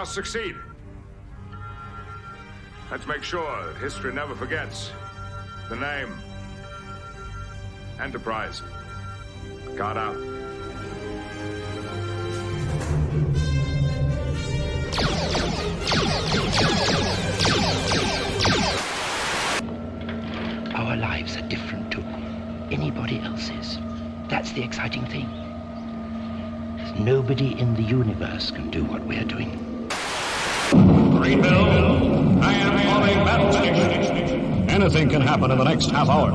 us succeed. Let's make sure that history never forgets the name. Enterprise. Guard out. Our lives are different to anybody else's. That's the exciting thing. Nobody in the universe can do what we're doing. Greenville, I am calling battle station. Anything can happen in the next half hour.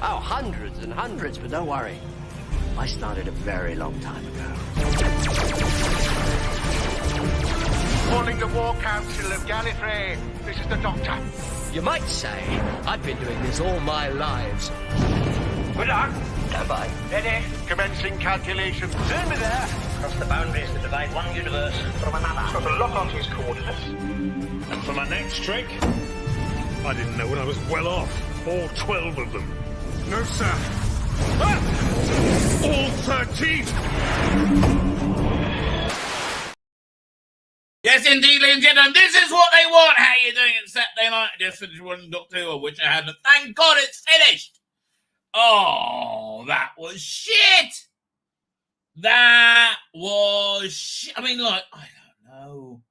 Oh, hundreds and hundreds, but don't worry. I started a very long time ago. Calling the War Council of Gallifrey. This is the Doctor. You might say I've been doing this all my lives. Good luck. Stand by. Ready. Commencing calculations. Zoom me there. Cross the boundaries to divide one universe from another. Got to lock onto his coordinates. And for my next trick, I didn't know when I was well off. All 12 of them. No, sir. Ah! All 13! Yes, indeed, ladies and gentlemen, this is what they want. How are you doing at Saturday night? I just finished one Doctor Who, which I hadn't. Thank God it's finished. Oh, that was shit. That was shit. I mean, like, I don't know.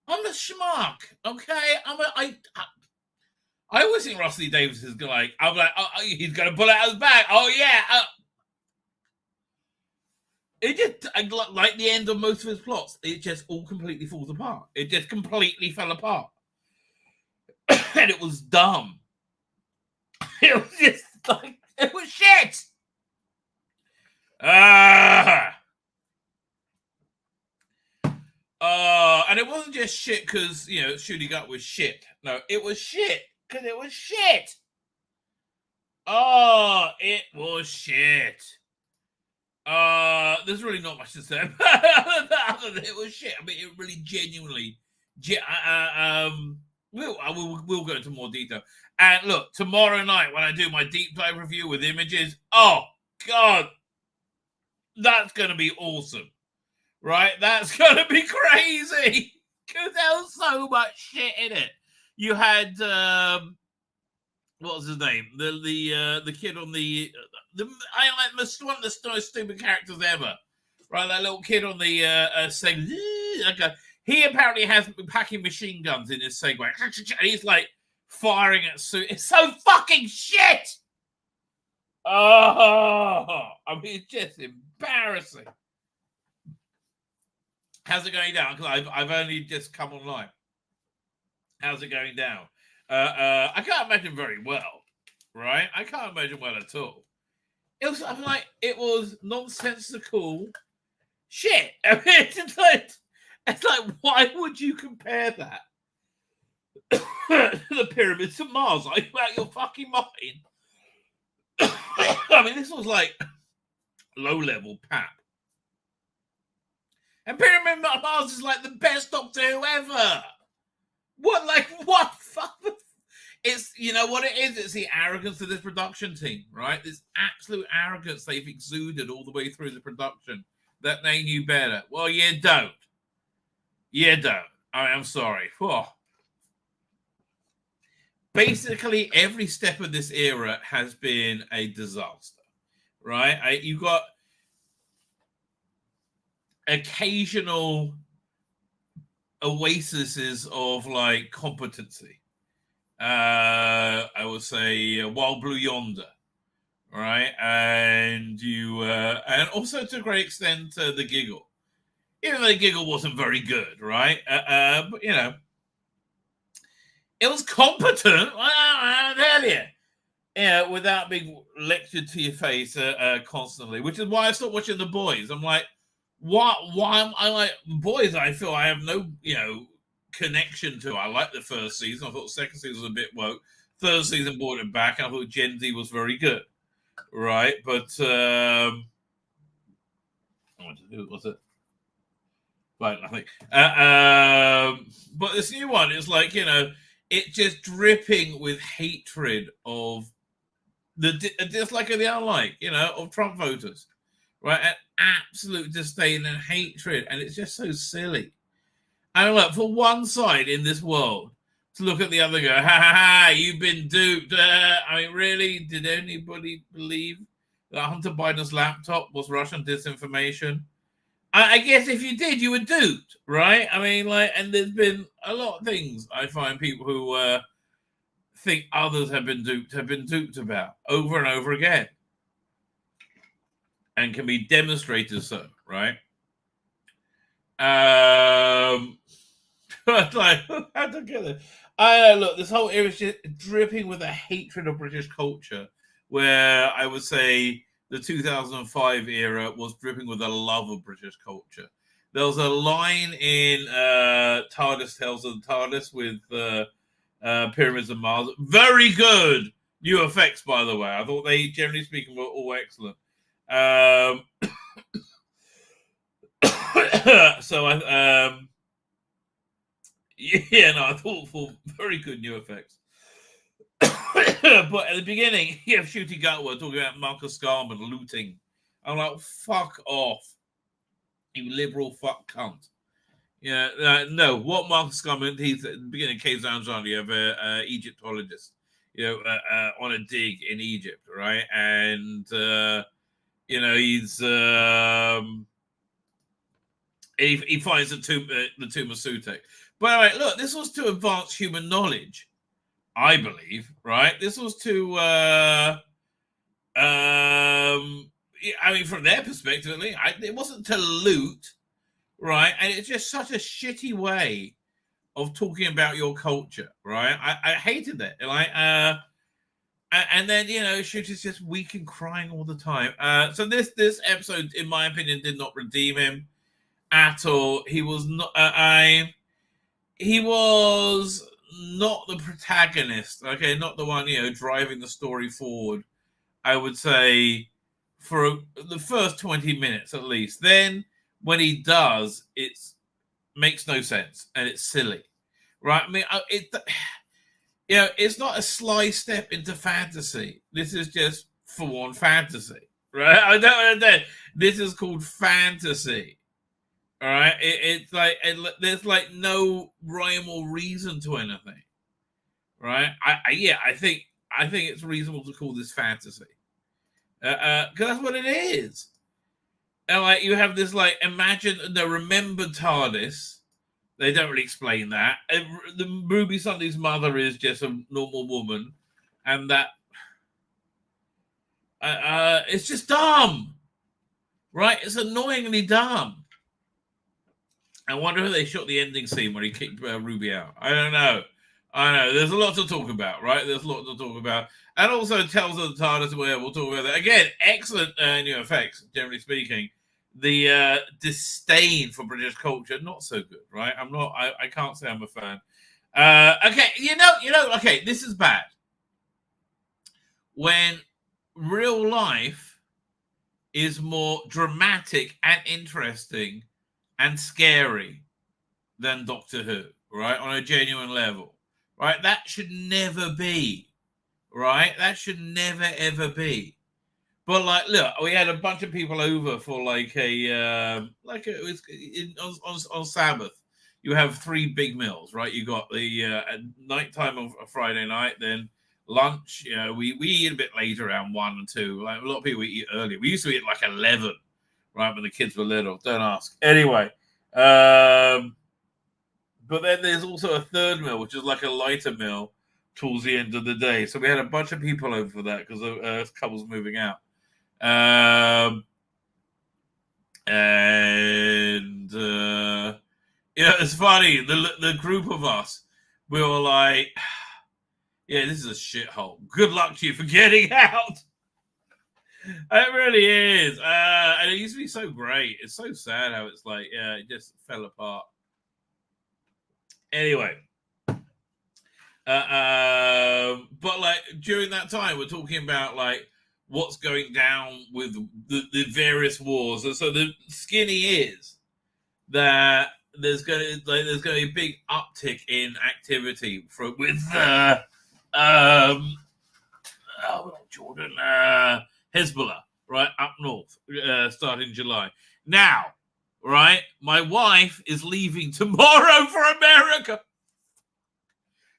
I'm a schmuck, okay? I always think Rusty Davies is like, I'm like, oh, he's going to pull out his bag. Oh, yeah. It just, like the end of most of his plots, it just all completely falls apart. It just completely fell apart. And it was dumb. It was just like, it was shit. And it wasn't just shit because, you know, Shooty Gut was shit. No, it was shit because it was shit. Oh, it was shit. There's really not much to say other than it was shit. I mean, it really genuinely, we'll go into more detail. And look, tomorrow night when I do my deep dive review with images, oh God, that's going to be awesome, right? That's going to be crazy because there was so much shit in it. You had, what was his name? The kid on one of the most stupid characters ever, right? That little kid on the saying, okay. He apparently has packing machine guns in his Segway, and he's like firing at suit. It's so fucking shit. Oh, I mean, it's just embarrassing. How's it going down? Because I've only just come online. How's it going down? I can't imagine very well, right? I can't imagine well at all. It was nonsensical shit. I mean, it's like, why would you compare that to the pyramids of Mars? Are you out your fucking mind? I mean, this was like low-level pap. And Pyramid of Mars is like the best Doctor Who ever. What? Fuck. It's, you know what it is? It's the arrogance of this production team, right? This absolute arrogance they've exuded all the way through the production that they knew better. Well, you don't. You don't. I'm sorry. Whoa. Basically, every step of this era has been a disaster, right? You got occasional oases of like competency. I would say Wild Blue Yonder, right? And and also to a great extent the Giggle, even though the Giggle wasn't very good, right? But you know, it was competent. I tell you, yeah, without being lectured to your face constantly, which is why I stopped watching The Boys. I'm like, what? Why? I like Boys. I feel I have no, connection to. I liked the first season. I thought the second season was a bit woke. Third season brought it back, and I thought Gen Z was very good, right? But who was it? Right, nothing. But this new one is like, it's just dripping with hatred of the dislike of the unlike, of Trump voters. right? An absolute disdain and hatred, and it's just so silly. And look, for one side in this world to look at the other and go, ha ha ha, you've been duped. I mean, really? Did anybody believe that Hunter Biden's laptop was Russian disinformation? I guess if you did, you were duped, right? I mean, like, and there's been a lot of things I find people who think others have been duped about over and over again, and can be demonstrated so, right? Like, how to get it? Look, this whole era is just dripping with a hatred of British culture, where I would say the 2005 era was dripping with a love of British culture. There was a line in Tardis Tales of the Tardis with Pyramids of Mars. Very good new effects, by the way. I thought they, generally speaking, were all excellent. So I thought for very good new effects. But at the beginning, you have Shooty Gutwood talking about Marcus Garman looting. I'm like, fuck off, you liberal fuck cunt. Yeah, no. What Marcus Garman? He's at the beginning of Caves Down, you have a Egyptologist, on a dig in Egypt, right? And he's he finds the tomb of Sutek. But all right, look, this was to advance human knowledge, I believe, right? This was to, from their perspective, it wasn't to loot, right? And it's just such a shitty way of talking about your culture, right? I hated that. And then, Shooter's just weak and crying all the time. So this episode, in my opinion, did not redeem him at all. He was not... He was not the protagonist, okay, not the one, driving the story forward, I would say, for the first 20 minutes at least. Then, when he does, it makes no sense, and it's silly, right? I mean, it's not a sly step into fantasy. This is just full-on fantasy, right? I don't. This is called fantasy. All right, it's like there's like no rhyme or reason to anything, right? I think it's reasonable to call this fantasy, because that's what it is. And like you have this remember Tardis. They don't really explain that. The Ruby Sunday's mother is just a normal woman, and that it's just dumb, right? It's annoyingly dumb. I wonder if they shot the ending scene where he kicked Ruby out. I don't know. There's a lot to talk about, right? There's a lot to talk about. And also Tales of the Tardis, where we'll talk about that. Again, excellent new effects, generally speaking. The disdain for British culture, not so good, right? I can't say I'm a fan. Okay, this is bad. When real life is more dramatic and interesting and scary than Doctor Who, right? On a genuine level, right? That should never be, right? That should never, ever be. But look, we had a bunch of people over for on Sabbath. You have 3 big meals, right? You got the nighttime of a Friday night, then lunch. We eat a bit later, around 1 and 2. Like a lot of people eat early. We used to eat 11. Right, when the kids were little. Don't ask. Anyway, but then there's also a third meal, which is like a lighter meal towards the end of the day. So we had a bunch of people over for that because a couple's moving out. It's funny. The group of us, we were like, yeah, this is a shithole. Good luck to you for getting out. It really is. And it used to be so great. It's so sad how it's it just fell apart. Anyway. But during that time, we're talking about what's going down with the various wars. And so the skinny is that there's going to be a big uptick in activity with Jordan, Hezbollah, right, up north, starting July. Now, right, my wife is leaving tomorrow for America.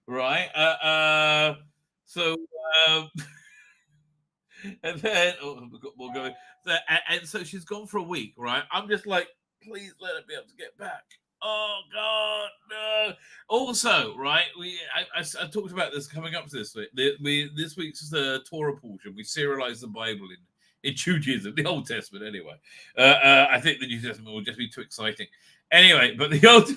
Right, and then we'll go. So she's gone for a week, right? I'm just like, please let her be able to get back. Oh God, no! Also, right, I talked about this coming up to this week. This week's Torah portion. We serialize the Bible in Judaism, the Old Testament, anyway. I think the New Testament will just be too exciting. Anyway, but the Old.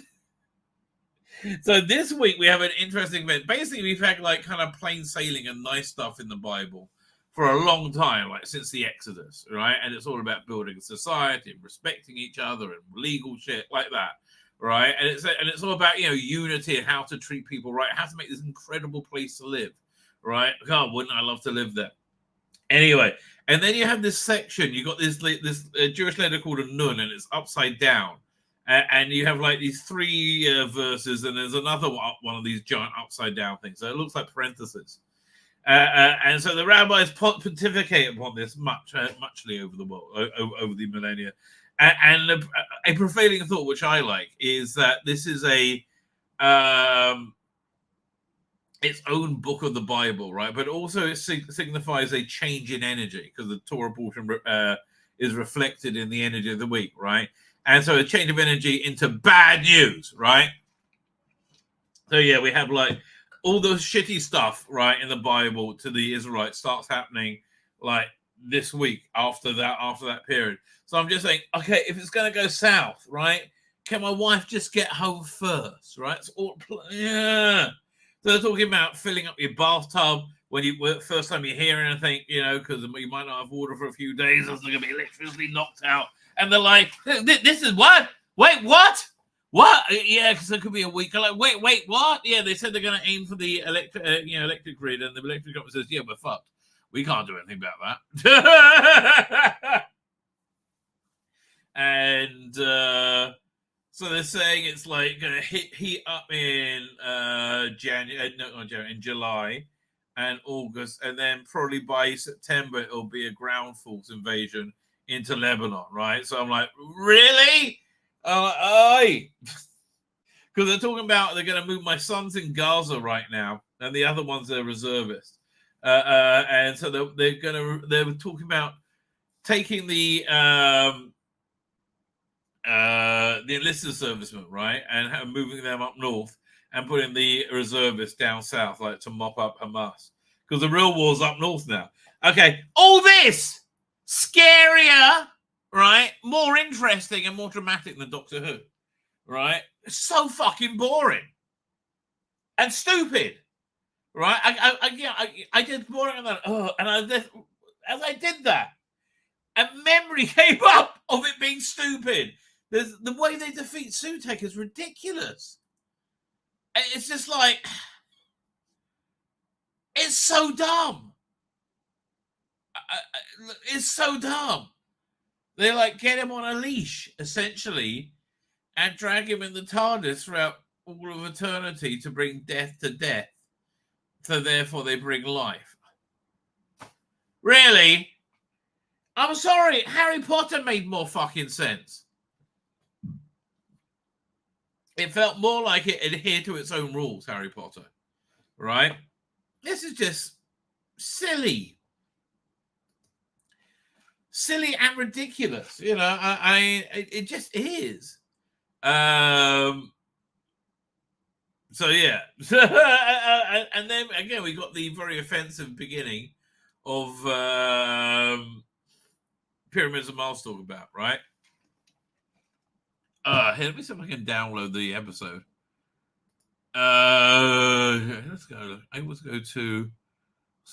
So this week we have an interesting event. Basically, we've had like kind of plain sailing and nice stuff in the Bible for a long time, like since the Exodus, right? And it's all about building a society and respecting each other and legal shit like that, right? And it's all about, you know, unity and how to treat people right, how to make this incredible place to live, right? God, wouldn't I love to live there? Anyway, and then you have this section. You got this Jewish letter called a nun, and it's upside down. And you have like these 3 verses, and there's another one of these giant upside down things. So it looks like parentheses. And so the rabbis pontificate upon this muchly over the world, over the millennia. And a prevailing thought, which I like, is that this is its own book of the Bible, right? But also it signifies a change in energy, because the Torah portion is reflected in the energy of the week, right? And so a change of energy into bad news, right? So yeah, we have like all the shitty stuff, right, in the Bible to the Israelites starts happening like this week after that period. So I'm just saying, okay, if it's going to go south, right, can my wife just get home first, right? It's all, yeah. So they're talking about filling up your bathtub when first time you hear anything, you know, because you might not have water for a few days, there's going to be electricity knocked out. And they're like, this is what? Wait, what? What? Yeah, because it could be a week. I'm like, wait, what? Yeah, they said they're going to aim for the electric grid, and the electric company says, yeah, we're fucked. We can't do anything about that. And so they're saying it's like going to heat up in in July and August, and then probably by September it'll be a ground force invasion into Lebanon, right? So I'm like, really? Because they're talking about they're going to move. My son's in Gaza right now, and the other ones are reservists, and so they're talking about taking the enlisted servicemen, right, and moving them up north and putting the reservists down south, like to mop up Hamas, because the real war's up north now. Okay, all this scarier, right? More interesting and more dramatic than Doctor Who, right? It's so fucking boring and stupid, right? I did boring and then as I did that, a memory came up of it being stupid. The way they defeat Sutek is ridiculous. It's just like, it's so dumb. It's so dumb. They like get him on a leash, essentially, and drag him in the Tardis throughout all of eternity to bring death to death. So therefore they bring life. Really? I'm sorry, Harry Potter made more fucking sense. It felt more like it adhered to its own rules, Harry Potter. Right? This is just silly. Silly and ridiculous. You know, it just is. So yeah. And then again, we got the very offensive beginning of Pyramids of Mars talk about, right? Here, let me see if I can download the episode. Let's go. I always go to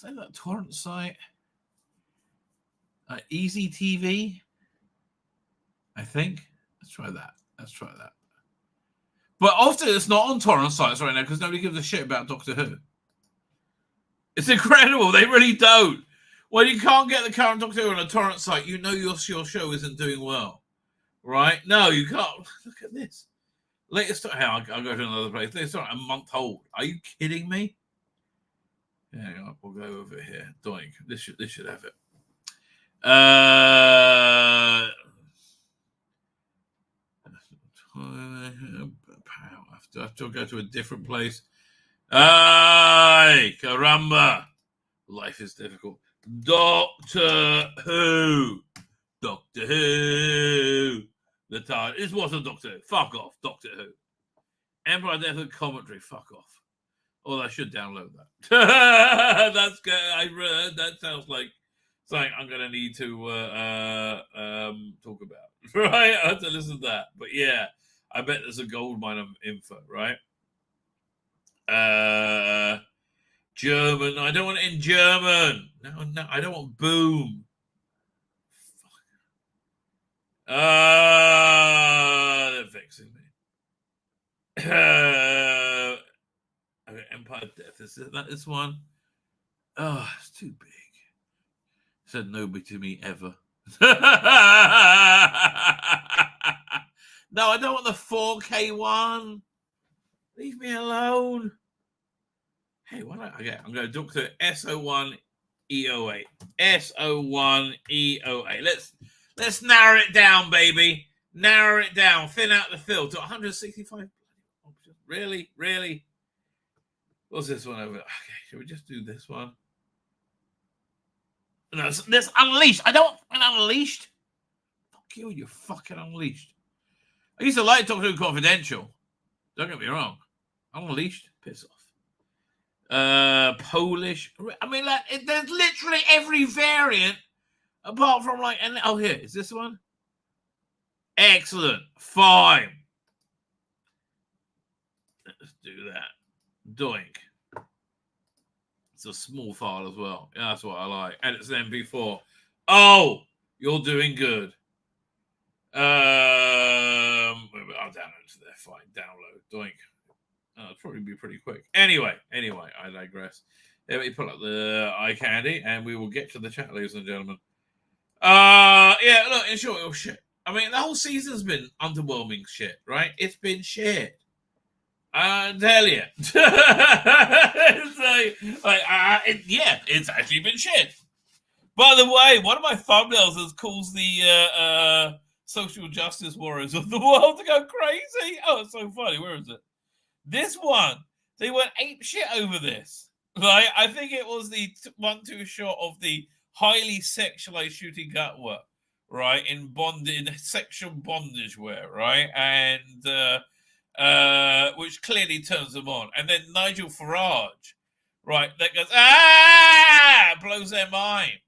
that torrent site. Easy TV, I think. Let's try that. But often it's not on torrent sites right now because nobody gives a shit about Doctor Who. It's incredible. They really don't. When you can't get the current Doctor Who on a torrent site, you know your show isn't doing well. Right? No, you can't. Look at this. Latest. I'll go to another place. Latest a month old. Are you kidding me? Yeah, we'll go over here. Doink. This should have it. I have to go to a different place. Ay, caramba. Life is difficult. Doctor Who. Doctor Who. The Tardis. This wasn't Doctor Who. Fuck off, Doctor Who. Empire Death and Commentary. Fuck off. Oh, I should download that. That's good. That sounds like something I'm going to need to talk about. Right? I have to listen to that. But yeah, I bet there's a gold mine of info, right? German. I don't want it in German. No, I don't want boom. Fuck. They're vexing me. Okay, Empire Death. Is that this one? Oh, it's too big. Said nobody to me ever. No, I don't want the 4K one. Leave me alone. Hey, why not? Okay, I'm going to Doctor SO1E08. SO1E08. Let's narrow it down, baby. Narrow it down. Thin out the fill to 165 options. Really? What's this one over? Okay, should we just do this one? No, this Unleashed. I don't want Unleashed. Fuck you, you're fucking Unleashed. I used to like Doctor Who Confidential. Don't get me wrong. Unleashed, piss off. Polish. I mean, like, there's literally every variant apart from like. And oh, here is this one. Excellent. Fine. Let's do that. Doink. It's a small file as well. Yeah, that's what I like. And it's an MP4. Oh, you're doing good. I'll download to there. Fine. Download. Doink. It'll probably be pretty quick. Anyway, I digress. Let me pull up the eye candy and we will get to the chat, ladies and gentlemen. Yeah, look, in short, it was shit. I mean, the whole season's been underwhelming shit, right? It's been shit. I tell you. It's actually been shit. By the way, one of my thumbnails calls the social justice warriors of the world to go crazy. Oh, it's so funny. Where is it? This one. They went ape shit over this. Right? I think it was the 1-2 shot of the highly sexualized shooting gut work, right? In sexual bondage wear, right? And which clearly turns them on. And then Nigel Farage, right, that goes, blows their mind.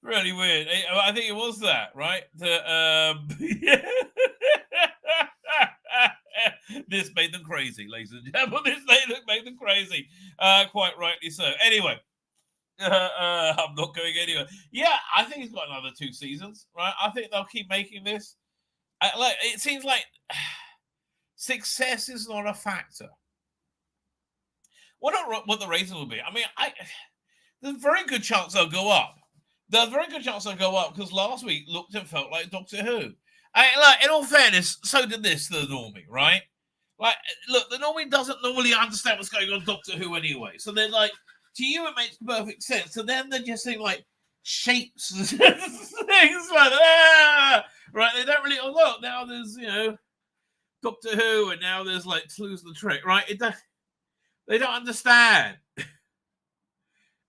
Really weird. I think it was that, right? This made them crazy, ladies and gentlemen. This made them crazy. Quite rightly so. Anyway, I'm not going anywhere. Yeah, I think it's got another 2 seasons, right? I think they'll keep making this. It seems like success is not a factor. What the ratings will be? I mean, there's a very good chance they'll go up. There's a very good chance they'll go up because last week looked and felt like Doctor Who. In all fairness, so did the normie, right? Like, look, the normie doesn't normally understand what's going on Doctor Who anyway. So they're like, to you, it makes perfect sense. To them, they're just saying like shapes and things like that. Right? They don't really. Oh, look, now there's Doctor Who, and now there's like Toulouse Lautrec, right? They don't understand,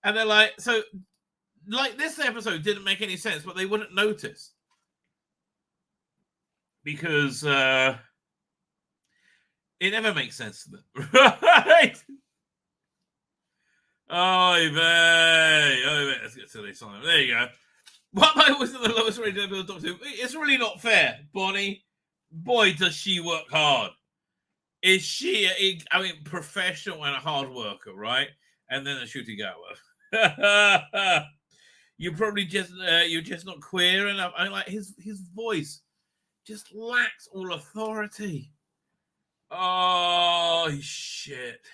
and they're like, so like this episode didn't make any sense, but they wouldn't notice because it never makes sense to them, right? Oh, let's get to this one. There you go. What was the lowest rated episode of Doctor Who? It's really not fair, Bonnie. Boy, does she work hard. Is she, professional and a hard worker, right? And then a shooting hour. You're probably you're just not queer enough. I like his voice just lacks all authority. Oh, shit.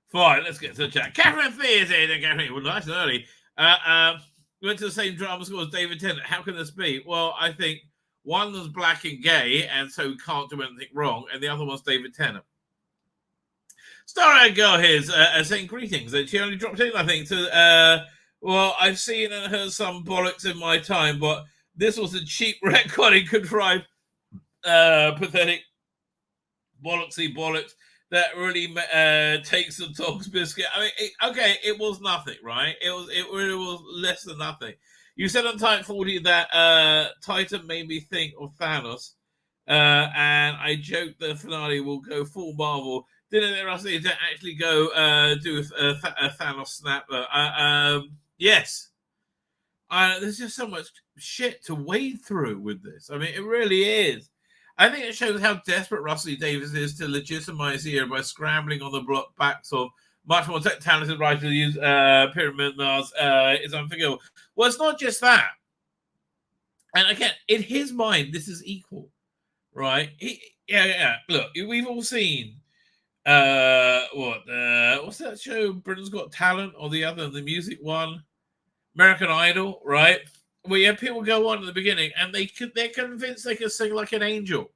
Fine, let's get to the chat. Catherine Fee is here. Catherine, well, nice and early. Went to the same drama school as David Tennant. How can this be? Well, I think one was black and gay, and so can't do anything wrong, and the other one's David Tennant. Starry Girl here is saying greetings. She only dropped in, I think, to Well, I've seen and heard some bollocks in my time, but this was a cheap retconning contrived, pathetic bollocksy bollocks that really takes the dog's biscuit. I mean, it was nothing, right? It really was less than nothing. You said on Titan 40 that Titan made me think of Thanos, and I joked the finale will go full Marvel. Didn't it, Rusty, to actually go do a Thanos snap? Yes. There's just so much shit to wade through with this. I mean, it really is. I think it shows how desperate Russell Davies is to legitimize the era by scrambling on the backs of much more talented writers who use Pyramid Mars. It's unforgivable. Well, it's not just that. And again, in his mind, this is equal, right? Look, we've all seen what's that show? Britain's Got Talent, or the music one, American Idol, right? Where you have people go on in the beginning and they're convinced they can sing like an angel,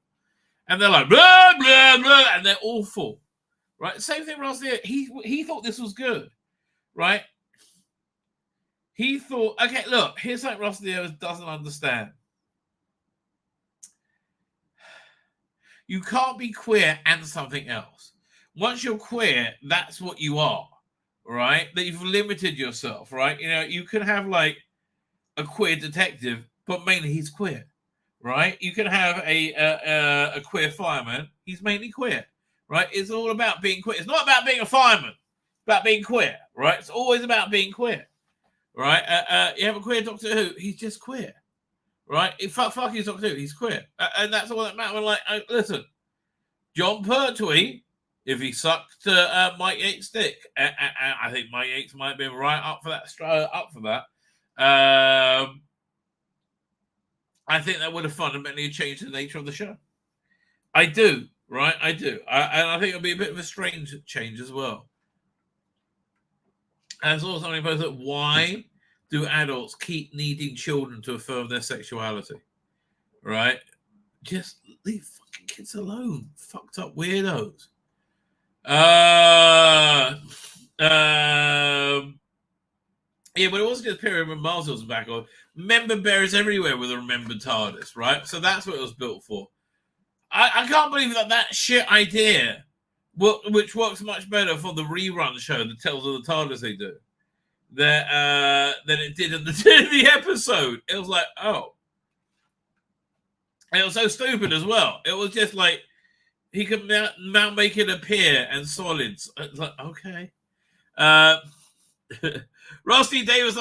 and they're like blah blah blah, and they're awful, right? Same thing with Ross there. He thought this was good, right? He thought, okay, look, here's something Ross there doesn't understand. You can't be queer and something else. Once you're queer, that's what you are, right? That you've limited yourself, right? You know, you can have like a queer detective, but mainly he's queer, right? You can have a queer fireman. He's mainly queer, right? It's all about being queer. It's not about being a fireman. It's about being queer, right? It's always about being queer, right? You have a queer Doctor Who. He's just queer, right? Fuck his Doctor Who. He's queer, and that's all that matters. Like, listen, John Pertwee, if he sucked Mike Yates' dick, I think Mike Yates might have been right up for that. I think that would have fundamentally changed the nature of the show. I do, right? I do. And I think it'll be a bit of a strange change as well. And it's also something posted, why do adults keep needing children to affirm their sexuality? Right? Just leave fucking kids alone. Fucked up weirdos. Yeah, but it wasn't just Pyramid Mars was back on. Member bearers everywhere with a remembered TARDIS, right? So that's what it was built for. I can't believe that shit idea, which works much better for the rerun show that tells of the TARDIS they do, than it did in the episode. It was like, oh. And it was so stupid as well. It was just like, he could now make it appear and solids. It's like, okay. Rusty Davis,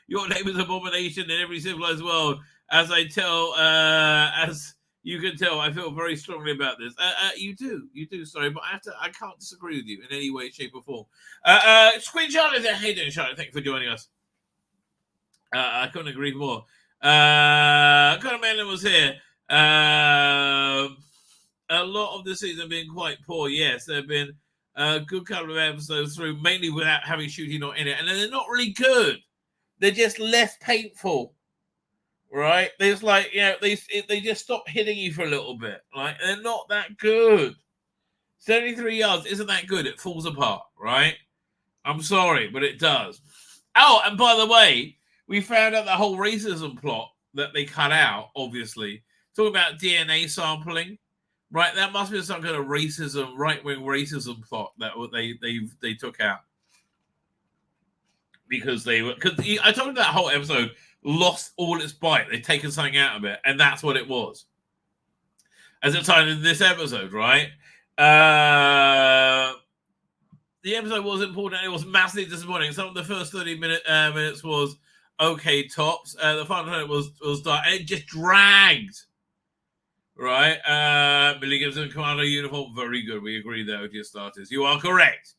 your name is abomination in every civilized world. As you can tell, I feel very strongly about this. You do. Sorry, but I can't disagree with you in any way, shape, or form. Queen Charlotte, how you doing, Charlotte? Thank you for joining us. I couldn't agree more. Conor Manlin was here. A lot of the season been quite poor. Yes, there have been a good couple of episodes through, mainly without having Shooty not in it, and they're not really good. They're just less painful, right? There's like, you know, they just stop hitting you for a little bit. Like, they're not that good. 73 yards isn't that good. It falls apart, right? I'm sorry, but it does. Oh, and by the way, we found out the whole racism plot that they cut out, obviously. Talking about DNA sampling, right? That must be some kind of racism, right-wing racism plot that they took out. Because I told you that whole episode lost all its bite. They'd taken something out of it, and that's what it was. As it's tied in this episode, right? The episode was important. It was massively disappointing. Some of the first 30 minutes was okay tops. The final minute was dark. It just dragged. Right? Millie gives him a commando uniform. Very good. We agree there with your starters. You are correct.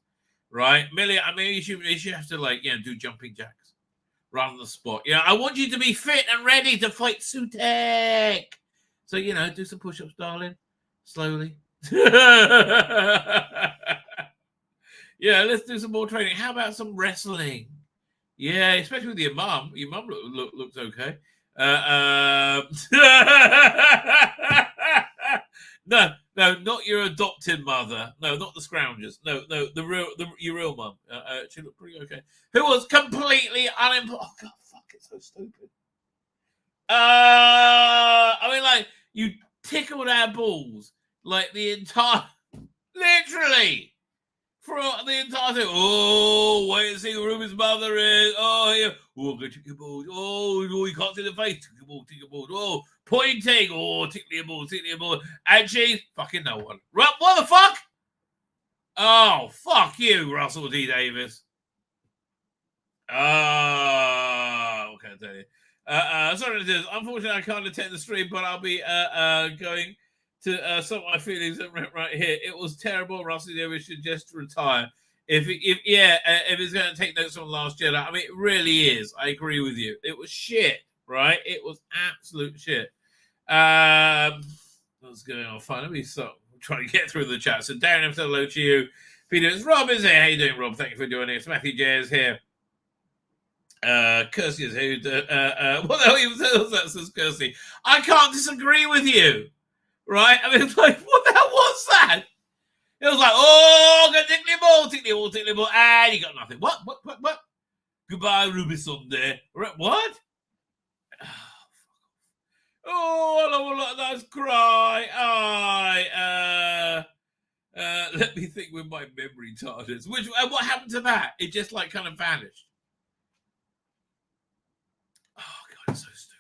Right? Millie, I mean, you should have to, like, you know, do jumping jacks. Run on the spot. Yeah, I want you to be fit and ready to fight Sutek. So, you know, do some push-ups, darling. Slowly. Yeah, let's do some more training. How about some wrestling? Yeah, especially with your mum. Your mum looks okay. No, not not your adopted mother. No, not the Scroungers. No, your real mum. She looked pretty okay. Who was completely unemployed. Oh, God, fuck, it's so stupid. I mean, like, you tickled our balls, like, the entire... Literally! For the entire thing. Oh, wait and see who Ruby's mother is. Oh, yeah. Oh, go tickle your balls. Oh, you can't see the face. Tickle your balls, tickle your balls. Oh, pointing. Oh, tickle your balls, tickle your balls. And she's fucking no one. Right, what the fuck? Oh, fuck you, Russell D. Davis. Okay, I'll tell you. Sorry, unfortunately, I can't attend the stream, but I'll be going to some of my feelings right here. It was terrible. Russell Davis should just retire. If he's going to take notes from Last Jedi, I mean, it really is. I agree with you. It was shit, right? It was absolute shit. What's going on? Finally, so I'm trying to get through the chat. So Darren, I'm hello to you. Peter, it's Rob is here. How you doing, Rob? Thank you for joining us. Matthew J is here. Kirsty is who? What the hell even that says Kirsty? I can't disagree with you, right? I mean, it's like, what the hell was that? It was like, oh, go tickly ball, tickly ball, tickly ball, and you got nothing. What? Goodbye, Ruby Sunday. Right, what? Oh, I love a lot of nice cry. Let me think with my memory Tardis. What happened to that? It just like kind of vanished. Oh God, it's so stupid.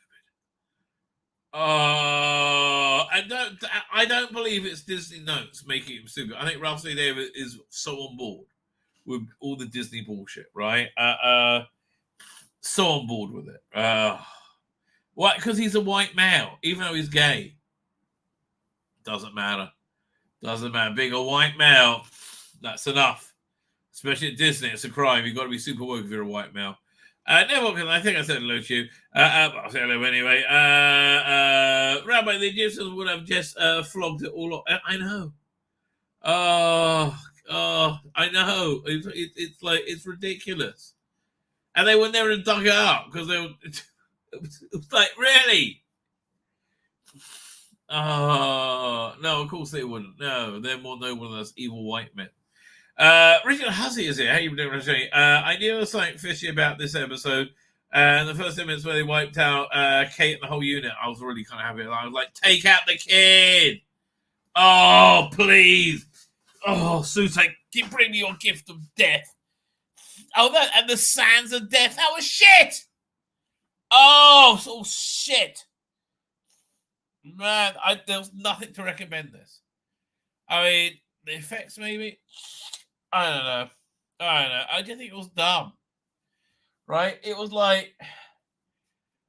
I don't believe it's Disney Notes making him stupid. I think Ralph C. Davis is so on board with all the Disney bullshit, right? So on board with it. Why? Because he's a white male, even though he's gay. Doesn't matter. Being a white male, that's enough. Especially at Disney, it's a crime. You've got to be super woke if you're a white male. Never, because I think I said hello to you. I'll say hello anyway. Rabbi, the Egyptians would have just flogged it all up. I know. I know. It's like, it's ridiculous. And they went there and dug it up because they were... It was like, really? No, of course they wouldn't. No, they're more noble than us evil white men. Richard Hussey is here. How you doing, Richard? I knew there was something fishy about this episode. The first image where they wiped out Kate and the whole unit, I was really kind of happy. I was like, take out the kid. Oh, please. Oh, Sute, bring me your gift of death. Oh, and the sands of death. That was shit. Oh, so shit. Man, there was nothing to recommend this. I mean, the effects maybe. I don't know. I just think it was dumb. Right? It was like,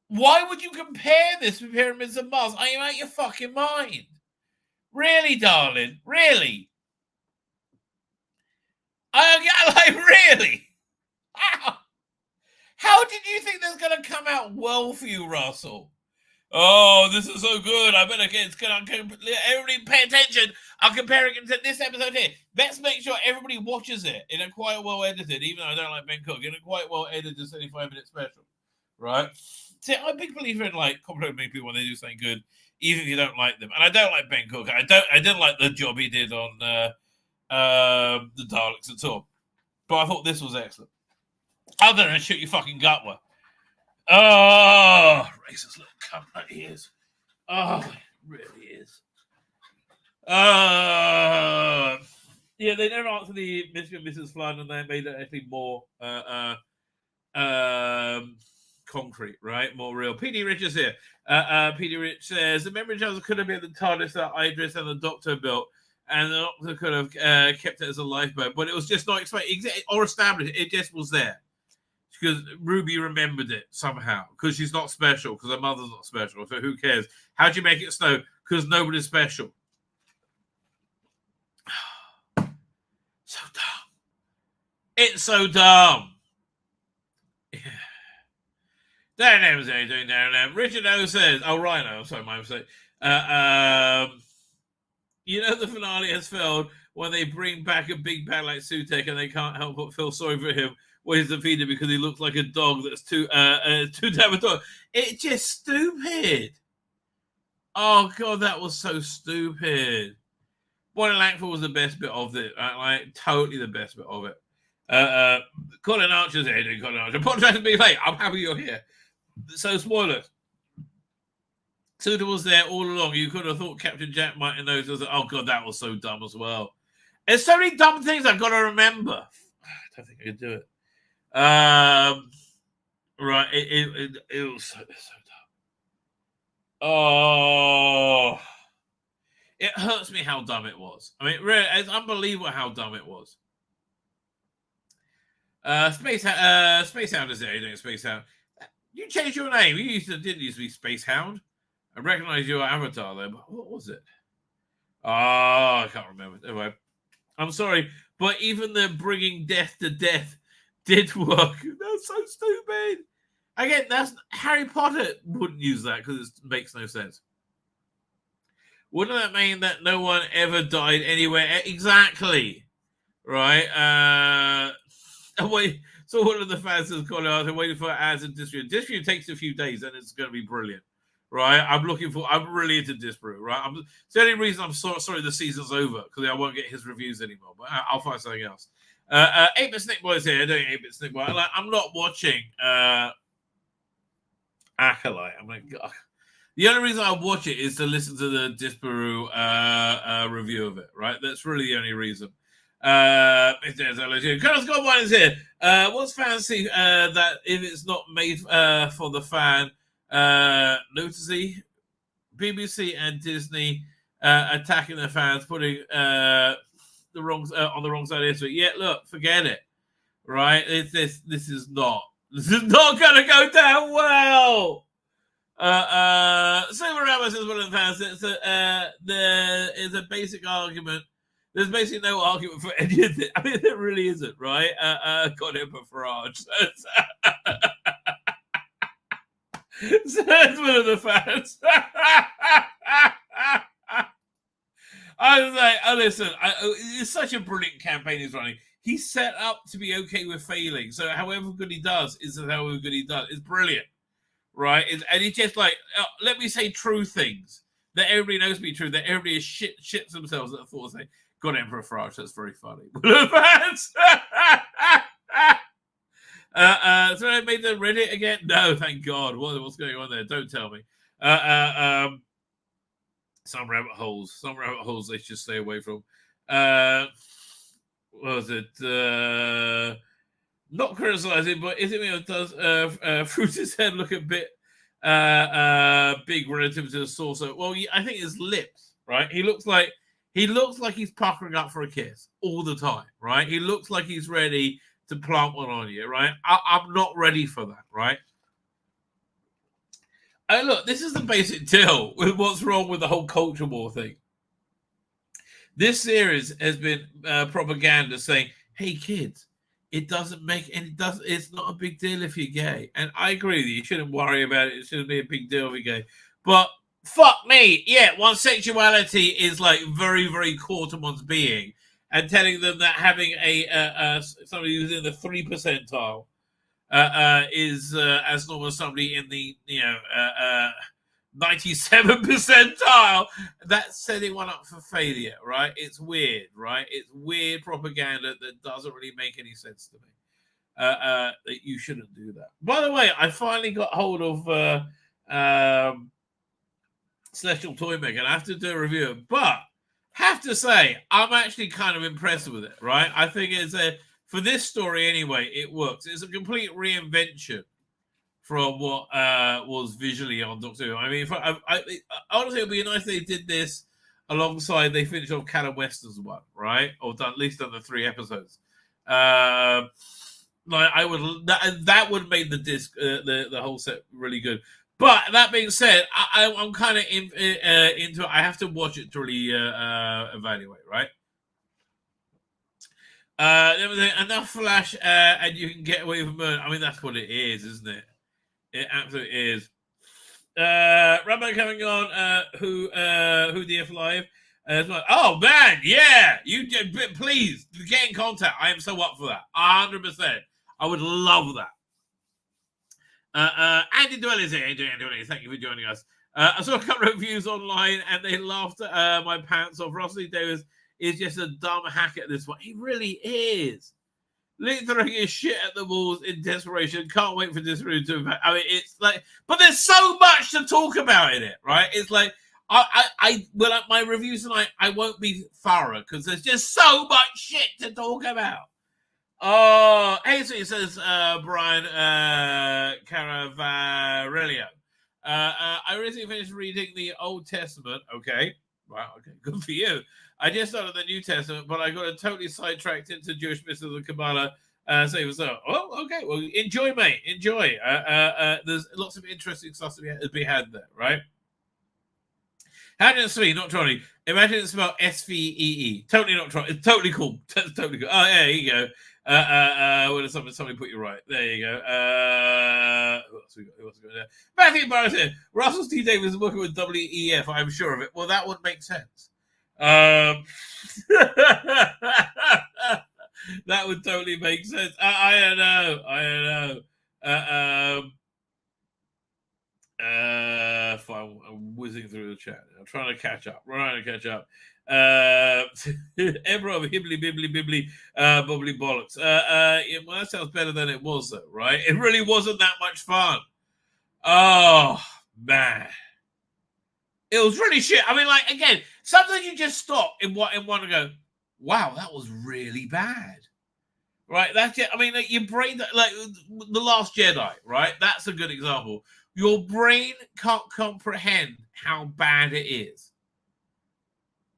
why would you compare this with Pyramids of Mars? Are you out your fucking mind? Really, darling? Really? Really? How did you think that's going to come out well for you, Russell? Oh, this is so good. I better get everybody pay attention. I'm comparing it to this episode here. Let's make sure everybody watches it in a quite well edited, even though I don't like Ben Cook, in a quite well edited 75-minute special. Right? See, I'm a big believer in like complimenting people when they do something good, even if you don't like them. And I don't like Ben Cook. I didn't like the job he did on the Daleks at all. But I thought this was excellent. Other than shoot your fucking gut with. Oh, racist little cunt that he is. Oh, it really is. Yeah, they never answered the Mr. and Mrs. Flood, and they made it actually more concrete, right? More real. PD Rich is here. PD Rich says the memory jars could have been the TARDIS that Idris and the Doctor built, and the Doctor could have kept it as a lifeboat, but it was just not explained or established. It just was there. Because Ruby remembered it somehow. Because she's not special. Because her mother's not special. So who cares? How'd you make it snow? Because nobody's special. So dumb. It's so dumb. Yeah. Darren M's doing Darren M. Richard O says, oh, Rhino. Sorry, my mistake. You know the finale has failed when they bring back a big bad like Sutek and they can't help but feel sorry for him. Well, he's defeated because he looks like a dog that's too damn a dog. It's just stupid. Oh, God, that was so stupid. Bonnie Langford was the best bit of it. Like, totally the best bit of it. Colin Archer's here doing Colin Archer. Podcast to be late. I'm happy you're here. So, spoilers. Suda was there all along. You could have thought Captain Jack might have noticed. Oh, God, that was so dumb as well. There's so many dumb things I've got to remember. I don't think I can do it. Right. It was so dumb. Oh. It hurts me how dumb it was. I mean, really, it's unbelievable how dumb it was. Space Hound is there. You're doing Space Hound. You changed your name. You didn't used to be Space Hound. I recognize your avatar there, but what was it? Oh, I can't remember. Anyway, I'm sorry, but even the bringing death to death did work. That's so stupid. Again, that's Harry Potter wouldn't use that because it makes no sense. Wouldn't that mean that no one ever died anywhere? Exactly. Right? So one of the fans has gone out and waiting for ads and Disprove. Disprove takes a few days and it's going to be brilliant. Right? I'm really into Disprove. Right? It's the only reason I'm sorry the season's over because I won't get his reviews anymore. But I'll find something else. 8-Bit Snake Boy's here. Doing 8-Bit Snake Boy. I'm not watching Acolyte. I'm like, God. The only reason I watch it is to listen to the Disparu review of it, right? That's really the only reason. Colonel Scott is here. What's fancy that if it's not made for the fan, noticey, BBC and Disney attacking the fans, putting the wrong on the wrong side of history. Yeah, look, forget it. Right? This is not going to go down well. Silver Ramos is one of the fans. There is a basic argument. There's basically no argument for any of it. I mean, there really isn't, right? God, Emperor Farage. So that's one of the fans. I was like, listen, it's such a brilliant campaign he's running. He's set up to be okay with failing. So however good he does is however good he does. It's brilliant. Right, and he's just like, let me say true things that everybody knows to be true, that everybody shits themselves at the thought of saying, God, Emperor Farage, that's very funny. So I made them Reddit again? No, thank God. What's going on there? Don't tell me. Some rabbit holes they should stay away from. What was it? Not criticizing, but is it does Fruity's head look a bit big relative to the saucer? Well, I think his lips, right? He looks like he's puckering up for a kiss all the time, right? He looks like he's ready to plant one on you, right? I'm not ready for that, right? And look, this is the basic deal with what's wrong with the whole culture war thing. This series has been propaganda saying, "Hey, kids. It's not a big deal if you're gay." And I agree with you. You shouldn't worry about it. It shouldn't be a big deal if you're gay. But fuck me. Yeah, one's sexuality is like very, very core to one's being. And telling them that having somebody who's in the 3 percentile is as normal as somebody in the 97 percentile, that's setting one up for failure, right? It's weird, right? It's weird propaganda that doesn't really make any sense to me. That you shouldn't do that. By the way, I finally got hold of Celestial Toymaker, and I have to do a review, but have to say, I'm actually kind of impressed with it, right? I think for this story anyway, it works. It's a complete reinvention from what was visually on Doctor Who. I mean, honestly, it would be nice if they did this alongside they finished off Callum Weston's one, right? Or at least done the 3 episodes. That would have made the disc, the whole set really good. But that being said, I'm kind of into it. I have to watch it to really evaluate, right? Enough Flash, and you can get away with murder. I mean, that's what it is, isn't it? It absolutely is. Rabbi coming on. Who DF Live? Oh man, yeah. You please get in contact. I am so up for that. 100%. I would love that. Andy Dwell is here. Andy, thank you for joining us. I saw a couple of reviews online and they laughed my pants off. Rossi Davis is just a dumb hack at this point. He really is. Literally throwing his shit at the walls in desperation. Can't wait for this room to impact. I mean, it's like, but there's so much to talk about in it, right? It's like, well, my reviews tonight, I won't be thorough because there's just so much shit to talk about. Oh, hey, so he says, Brian Caravarello. I recently finished reading the Old Testament. Okay. Wow, okay, good for you. I just started the New Testament, but I got totally sidetracked into Jewish mystics and Kabbalah. So, okay. Well, enjoy, mate. Enjoy. There's lots of interesting stuff to be had there, right? HaGeffen, not trolley. Imagine it's about SVEE. Totally not trolley. It's totally cool. Totally cool. Oh, yeah, here you go. Well, somebody put you right. There you go. Who else we got? There? Matthew Barrett here. Russell T. Davis is working with WEF. I'm sure of it. Well, that would make sense. That would totally make sense. I don't know. Fine. I'm whizzing through the chat. I'm trying to catch up. Ebro, hibbly bibbly bubbly bollocks. Well, that sounds better than it was, though, right? It really wasn't that much fun. Oh man, it was really shit. I mean, like, again, sometimes you just stop in one and go, wow, that was really bad, right? That's it. I mean, like, your brain, like The Last Jedi, right? That's a good example. Your brain can't comprehend how bad it is.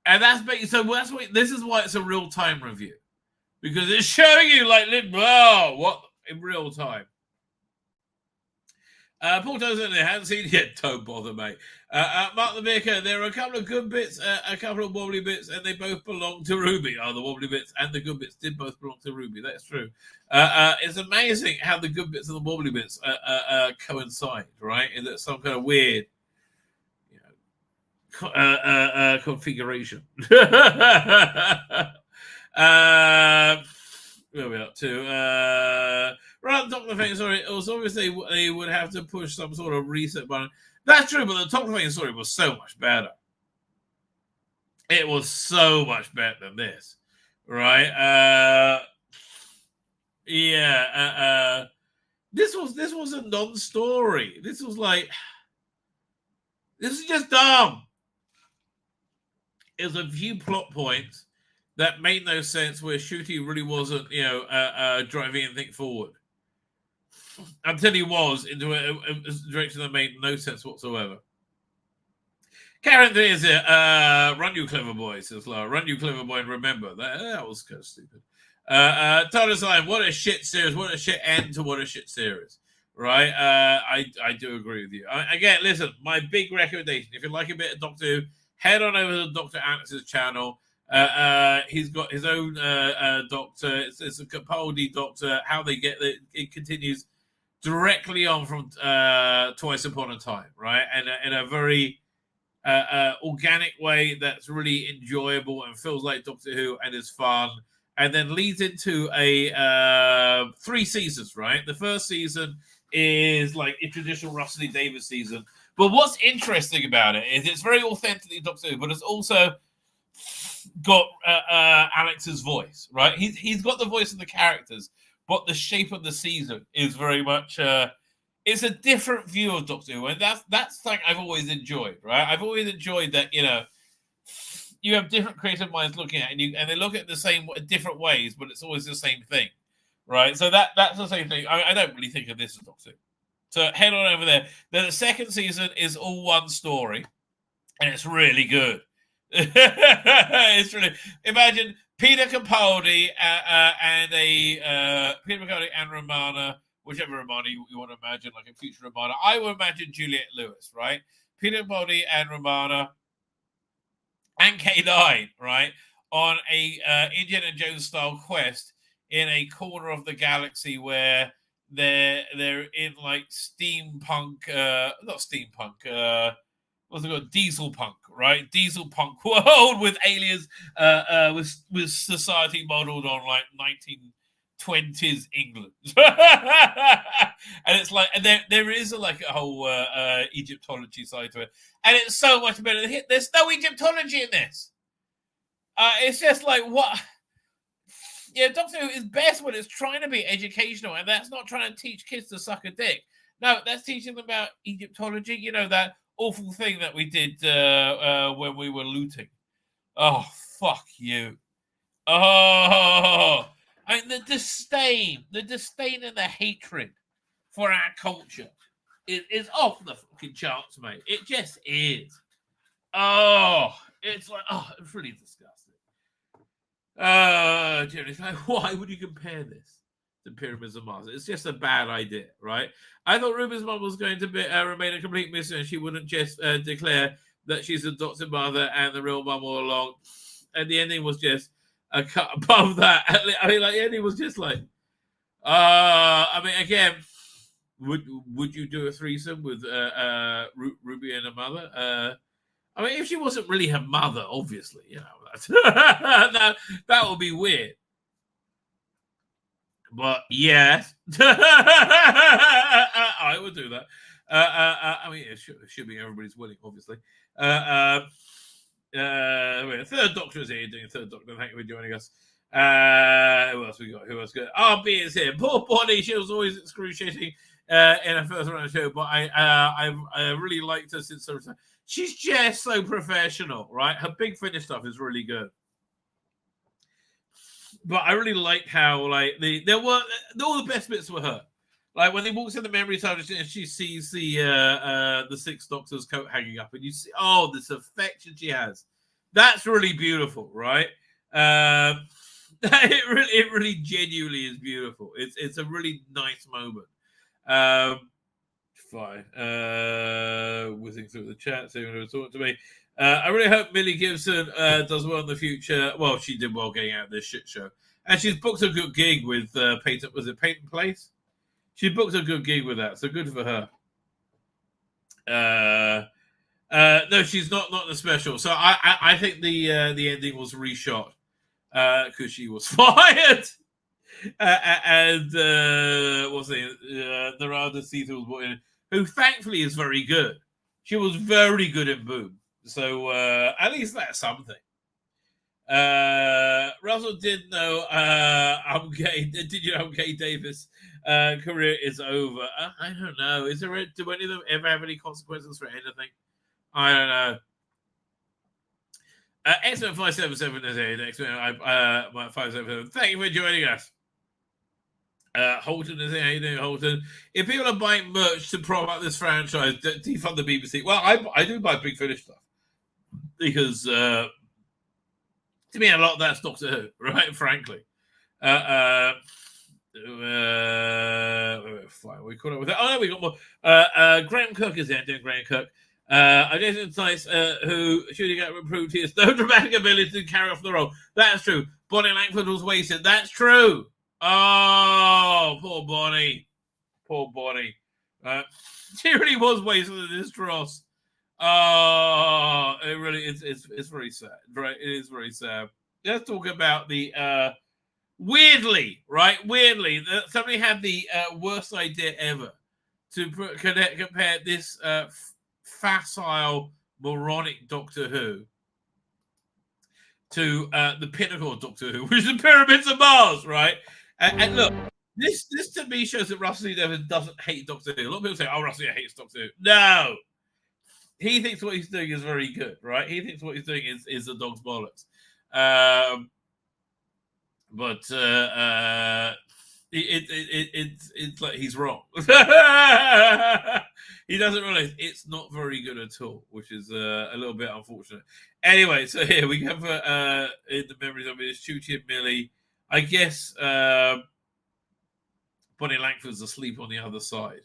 And that's why this is why it's a real time review, because it's showing you like what in real time. Paul Tozen there hasn't seen it yet. Don't bother, mate. Mark the Vicar, there are a couple of good bits, a couple of wobbly bits, and they both belong to Ruby. The wobbly bits and the good bits did both belong to Ruby. That's true. It's amazing how the good bits and the wobbly bits coincide, right? Is it some kind of weird configuration? Where are we up to? Right, Dr. Fang, sorry, it was obviously they would have to push some sort of reset button. That's true, but the Dr. Fang story was so much better. It was so much better than this, right? This was a non-story. This was like, this is just dumb. It was a few plot points that made no sense where Shooty really wasn't, driving anything forward. Until he was into a direction that made no sense whatsoever. Karen is it. Run you clever boy, says Laura. Run you clever boy, and remember that was kind of stupid. Tardis, what a shit series. What a shit end to what a shit series. Right? I do agree with you. Again, listen, my big recommendation, if you like a bit of Doctor Who, head on over to Dr. Alex's channel. He's got his own doctor. It's a Capaldi doctor. How they get it continues directly on from Twice Upon a Time, right? And in a very organic way that's really enjoyable and feels like Doctor Who and is fun. And then leads into a 3 seasons, right? The first season is like a traditional Russell Davies season. But what's interesting about it is it's very authentically Doctor Who, but it's also got Alex's voice, right? He's got the voice of the characters, but the shape of the season is very much it's a different view of Doctor Who, and that's something I've always enjoyed, right? I've always enjoyed that, you have different creative minds looking at it, and they look at it the same different ways, but it's always the same thing, right? So that's the same thing. I don't really think of this as Doctor Who. So head on over there. Then the second season is all one story, and it's really good. It's really, imagine Peter Capaldi and Peter Capaldi and Romana, whichever Romana you want to imagine, like a future Romana. I would imagine Juliette Lewis, right? Peter Capaldi and Romana and K9, right, on a Indiana Jones style quest in a corner of the galaxy where they're in like steampunk, not steampunk, what's it called? Diesel punk, right? Diesel punk world with aliens, with society modeled on like 1920s England. And it's like, and there is a whole Egyptology side to it, and it's so much better. There's no Egyptology in this. It's just like, what? Yeah, Doctor Who is best when it's trying to be educational, and that's not trying to teach kids to suck a dick. No, that's teaching them about Egyptology. You know, that awful thing that we did when we were looting. Oh, fuck you. Oh, I mean, the disdain and the hatred for our culture is off the fucking charts, mate. It just is. Oh, it's like, it's really disgusting. Jerry's like, why would you compare this to Pyramids of Mars? It's just a bad idea, right? I thought Ruben's mom was going to remain a complete mystery, and she wouldn't just declare that she's adopted mother and the real mum all along. And the ending was just a cut above that. I mean, like, the ending was just like, I mean, again, would you do a threesome with Ruby and her mother? I mean, if she wasn't really her mother, obviously, you know, that would be weird. But yes, I would do that. I mean, it should be everybody's willing, obviously. Third Doctor is here doing Third Doctor. Thank you for joining us. Who else we got? RB is here. Poor Bonnie. She was always excruciating in her first round show, but I really liked her since the return. She's just so professional, right? Her Big Finish stuff is really good. But I really liked how, like, all the best bits were her. Like, when they walks in the memory TARDIS and she sees the Sixth Doctor's coat hanging up, and you see, this affection she has. That's really beautiful, right? It really genuinely is beautiful. It's a really nice moment. Fine. Whizzing through the chat, so you're talking to me. I really hope Millie Gibson does well in the future. Well, she did well getting out of this shit show, and she's booked a good gig with Peyton. Was it Peyton Place? She booked a good gig with that, so good for her. No, she's not the special. So I think the ending was reshot because she was fired. And what's it? Narada Seethal was brought in, who thankfully is very good. She was very good in Boom. So at least that's something. Russell did know I'm gay. Did you know I'm gay, Davis? Career is over. I don't know. Do any of them ever have any consequences for anything? I don't know. X-Men 577 is here. X-Men 577. Thank you for joining us. Holton is here. How you doing, Holton? If people are buying merch to prop up this franchise, defund the BBC. Well, I do buy Big Finish stuff because to me a lot of that's Doctor Who, right? Frankly, fine. We caught up with that. Oh no, we got more. Graham Cook is here. Doing Graham Cook. Jason Tice, who shooting at improved, he has no dramatic ability to carry off the role. That's true. Bonnie Langford was wasted. That's true. Oh, poor Bonnie. Poor Bonnie. She really was wasted in this dross. Oh, it really is. It's very sad. Right? It is very sad. Let's talk about the weirdly, somebody had the worst idea ever to compare this facile, moronic Doctor Who to the pinnacle of Doctor Who, which is the Pyramids of Mars, right? And look, this to me shows that Russell Evans doesn't hate Doctor Who. A lot of people say, "Oh, Russell hates Doctor Who." No, he thinks what he's doing is very good, right? He thinks what he's doing is the dog's bollocks. But it's like he's wrong. He doesn't realize it's not very good at all, which is a little bit unfortunate. Anyway, so here we have in the memories of it is Chuchi and Millie. I guess Bonnie Langford's asleep on the other side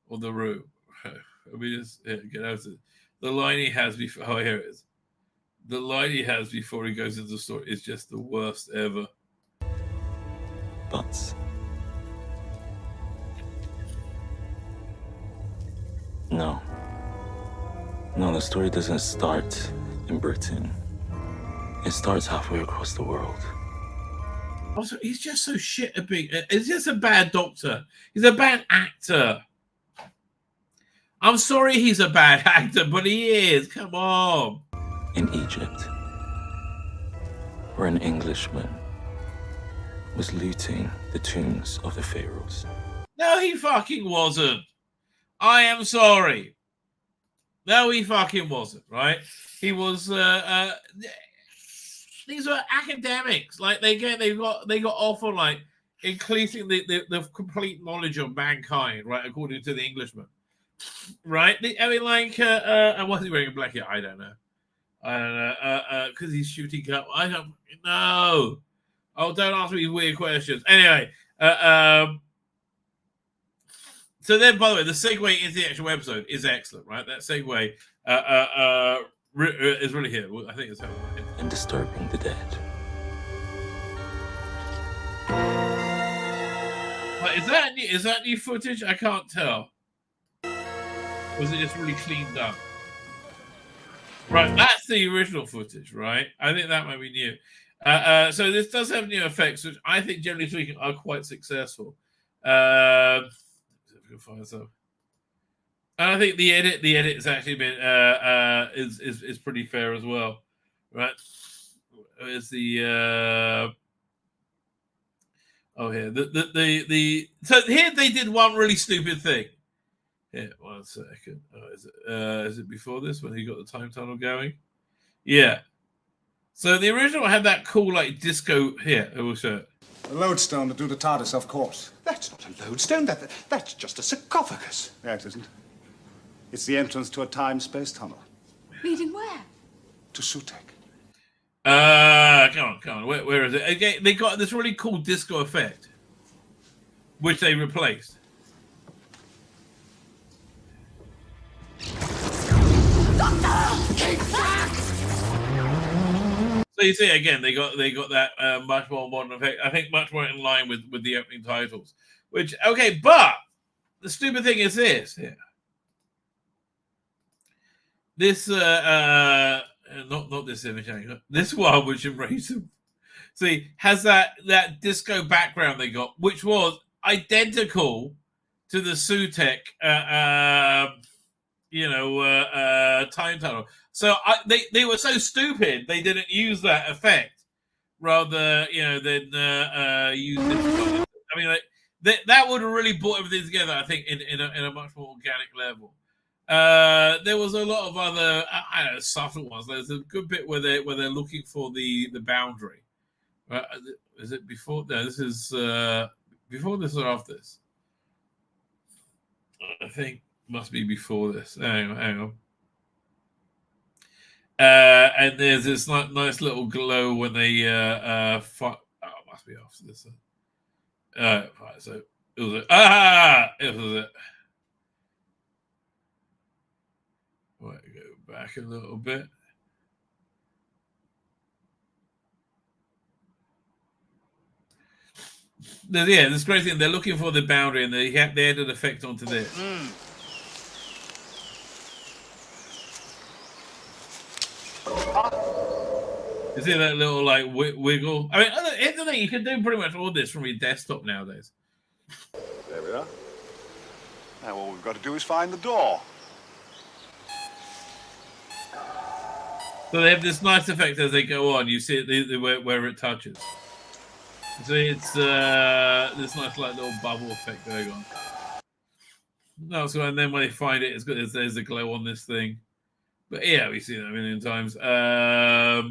of the room. Let me just get out of it. The line he has before. Oh, here it is. The line he has before he goes into the story is just the worst ever. But no, the story doesn't start in Britain. It starts halfway across the world. Also, he's just so shit at being. He's just a bad doctor. He's a bad actor. I'm sorry he's a bad actor, but he is. Come on. In Egypt. where an Englishman was looting the tombs of the pharaohs. No, he fucking wasn't. I am sorry. No, he fucking wasn't, right? He was these were academics. Like they got off on like increasing the complete knowledge of mankind, right, according to the Englishman. Right? I mean, like was he wearing a black hat? I don't know. Because he's shooting up. I don't know. Oh, don't ask me weird questions. Anyway, so then, by the way, the segue into the actual episode is excellent, right? That segue is really here. I think it's how it is. And disturbing the dead. But is that new footage? I can't tell. Or was it just really cleaned up? Right, that's the original footage, right? I think that might be new. So this does have new effects, which I think, generally speaking, are quite successful. Find some. And I think the edit has actually been is pretty fair as well, right? Is the here the so here they did one really stupid thing. Here, 1 second. Is it before this when he got the time tunnel going? Yeah. So the original had that cool like disco here. I will show it. A lodestone to do the Tardis, of course. That's not a lodestone. That's just a sarcophagus. Yeah, it isn't. It's the entrance to a time-space tunnel. Leading where? To Sutek. Come on. Where is it? Again, they got this really cool disco effect, which they replaced. So you see, again, they got that much more modern effect. I think much more in line with the opening titles. Which, okay, but the stupid thing is this here. This not this image, this one, which embraced them. See, has that disco background they got, which was identical to the Sutek time tunnel. So they were so stupid they didn't use that effect, rather than use this. I mean, like that would have really brought everything together. I think in a much more organic level. There was a lot of other subtle ones. There's a good bit where they're looking for the boundary. Is it before? No, this is before this or after this. I think must be before this. Hang on. And there's this nice little glow when they fight. Oh, it must be after this. Right, so it was it was it. Right, go back a little bit. Yeah, this great thing. They're looking for the boundary, and they added an effect onto this. You see that little like wiggle? I mean, here's the thing: you can do pretty much all this from your desktop nowadays. There we are. Now all we've got to do is find the door. So they have this nice effect as they go on. You see it where it touches. So it's this nice like little bubble effect going on. No, so and then when they find it, it's good. There's a glow on this thing. But yeah, we see that a million times. I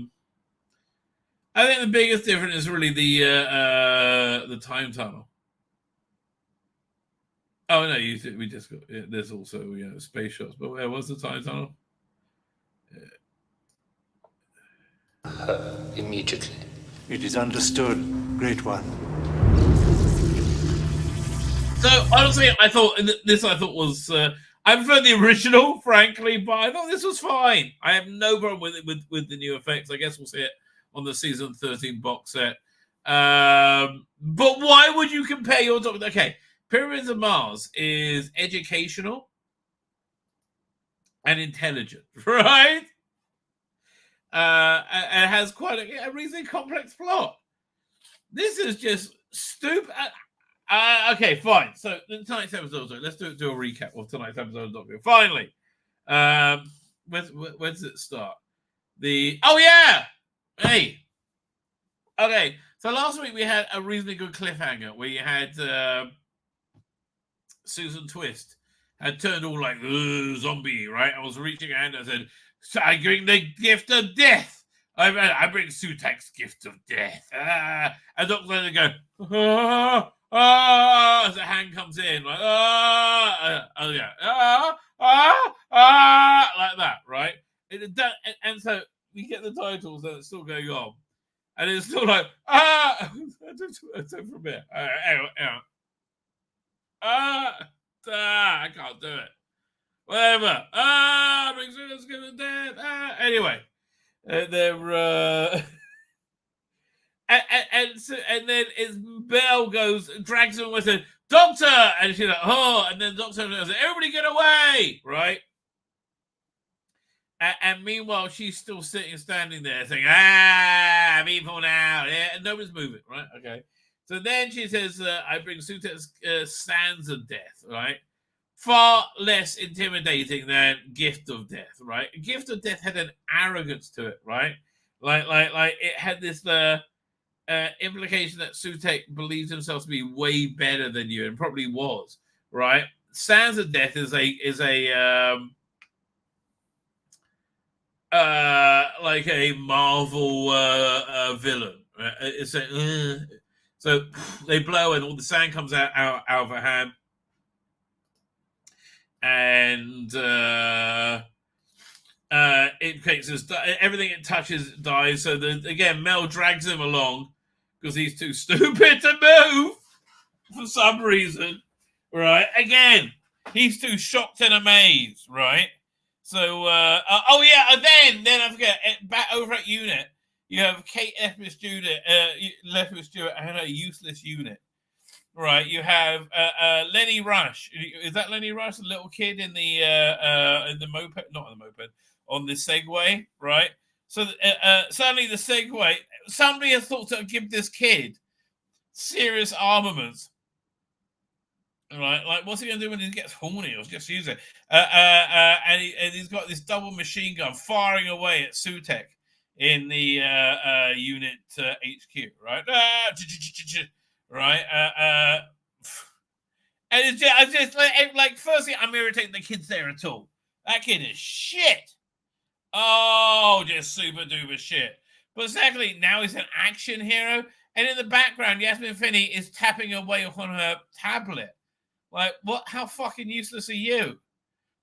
think the biggest difference is really the time tunnel. Oh no, we just got. Yeah, there's also space shots, but where was the time tunnel? Immediately. It is understood, Great One. So honestly, I thought was I prefer the original, frankly, but I thought this was fine. I have no problem with the new effects. I guess we'll see it on the season 13 box set. But why would you compare your doctor? Okay, Pyramids of Mars is educational and intelligent, right? And it has quite a reasonably complex plot. This is just stupid. Okay, fine. So tonight's episode, let's do a recap of tonight's episode of Doctor Who. Finally, when does it start? Hey, Okay, so last week we had a reasonably good cliffhanger where you had Susan Twist had turned all like zombie, right? I was reaching out and I said, so I bring the gift of death. I bring Sutek's gift of death. And Dr. Leonard go, as the hand comes in, like, like that, right? And so we get the titles and it's still going on. And it's still like, I don't from here. I can't do it. Whatever. Brings gonna death. Anyway, they're and then it's Belle drags him with a doctor, and she's like, oh, and then the doctor goes, everybody get away, right? And meanwhile, she's still standing there saying, I'm evil now. Yeah, and nobody's moving, right? Okay. So then she says, I bring Sutek's sands of death, right? Far less intimidating than gift of death, right? Gift of death had an arrogance to it, right? Like it had this implication that Sutek believed himself to be way better than you, and probably was, right? Sands of death is a like a Marvel villain. Right? It's so they blow and all the sand comes out of her hand, and it takes everything it touches dies. So again, Mel drags him along because he's too stupid to move for some reason. Right? Again, he's too shocked and amazed. Right? So, and then I forget, back over at Unit, you have Kate Lethbridge Stewart and a useless unit. Right, you have Lenny Rush. Is that Lenny Rush, the little kid in the moped? Not on the moped, on the Segway, right? So suddenly the Segway, somebody has thought to give this kid serious armaments. Right, like what's he gonna do when he gets horny? Or just use it. And he's got this double machine gun firing away at Sutek in the unit HQ, right? Right, and it's just like firstly, I'm irritated the kid's there at all. That kid is shit. Oh, just super duper shit. But secondly, now he's an action hero, and in the background, Yasmin Finney is tapping away on her tablet. Like, what? How fucking useless are you?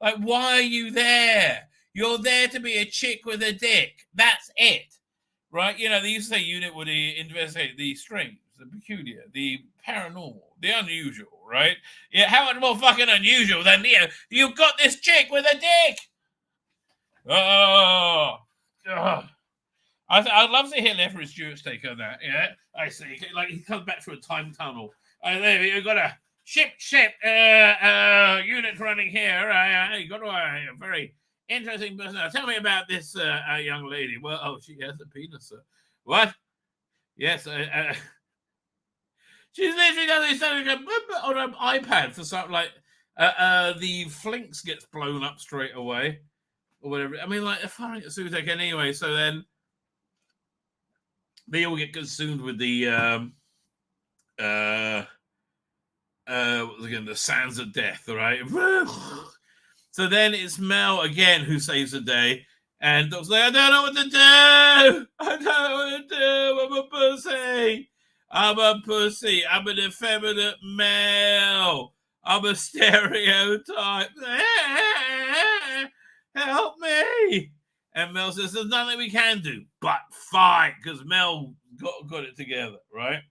Like, why are you there? You're there to be a chick with a dick. That's it. Right? You know, they used to say unit would investigate the strange, the peculiar, the paranormal, the unusual, right? Yeah, how much more fucking unusual than, you've got this chick with a dick. I'd love to hear Lethbridge Stewart's take on that. Yeah, I see. Like, he comes back through a time tunnel. There, you've got a ship unit running here. You got a very interesting person. Tell me about this young lady. Well, she has a penis, sir. What? Yes. She's literally done this on an iPad for something like the Flinks gets blown up straight away or whatever. I mean, like, they're firing at Sutek anyway. So then they all get consumed with the what was again the sands of death, right? So then it's Mel again who saves the day, and Doc's like, I don't know what to do. I don't know what to do. I'm a pussy. I'm a pussy. I'm an effeminate male. I'm a stereotype. Help me. And Mel says, there's nothing we can do but fight, because Mel got it together, right?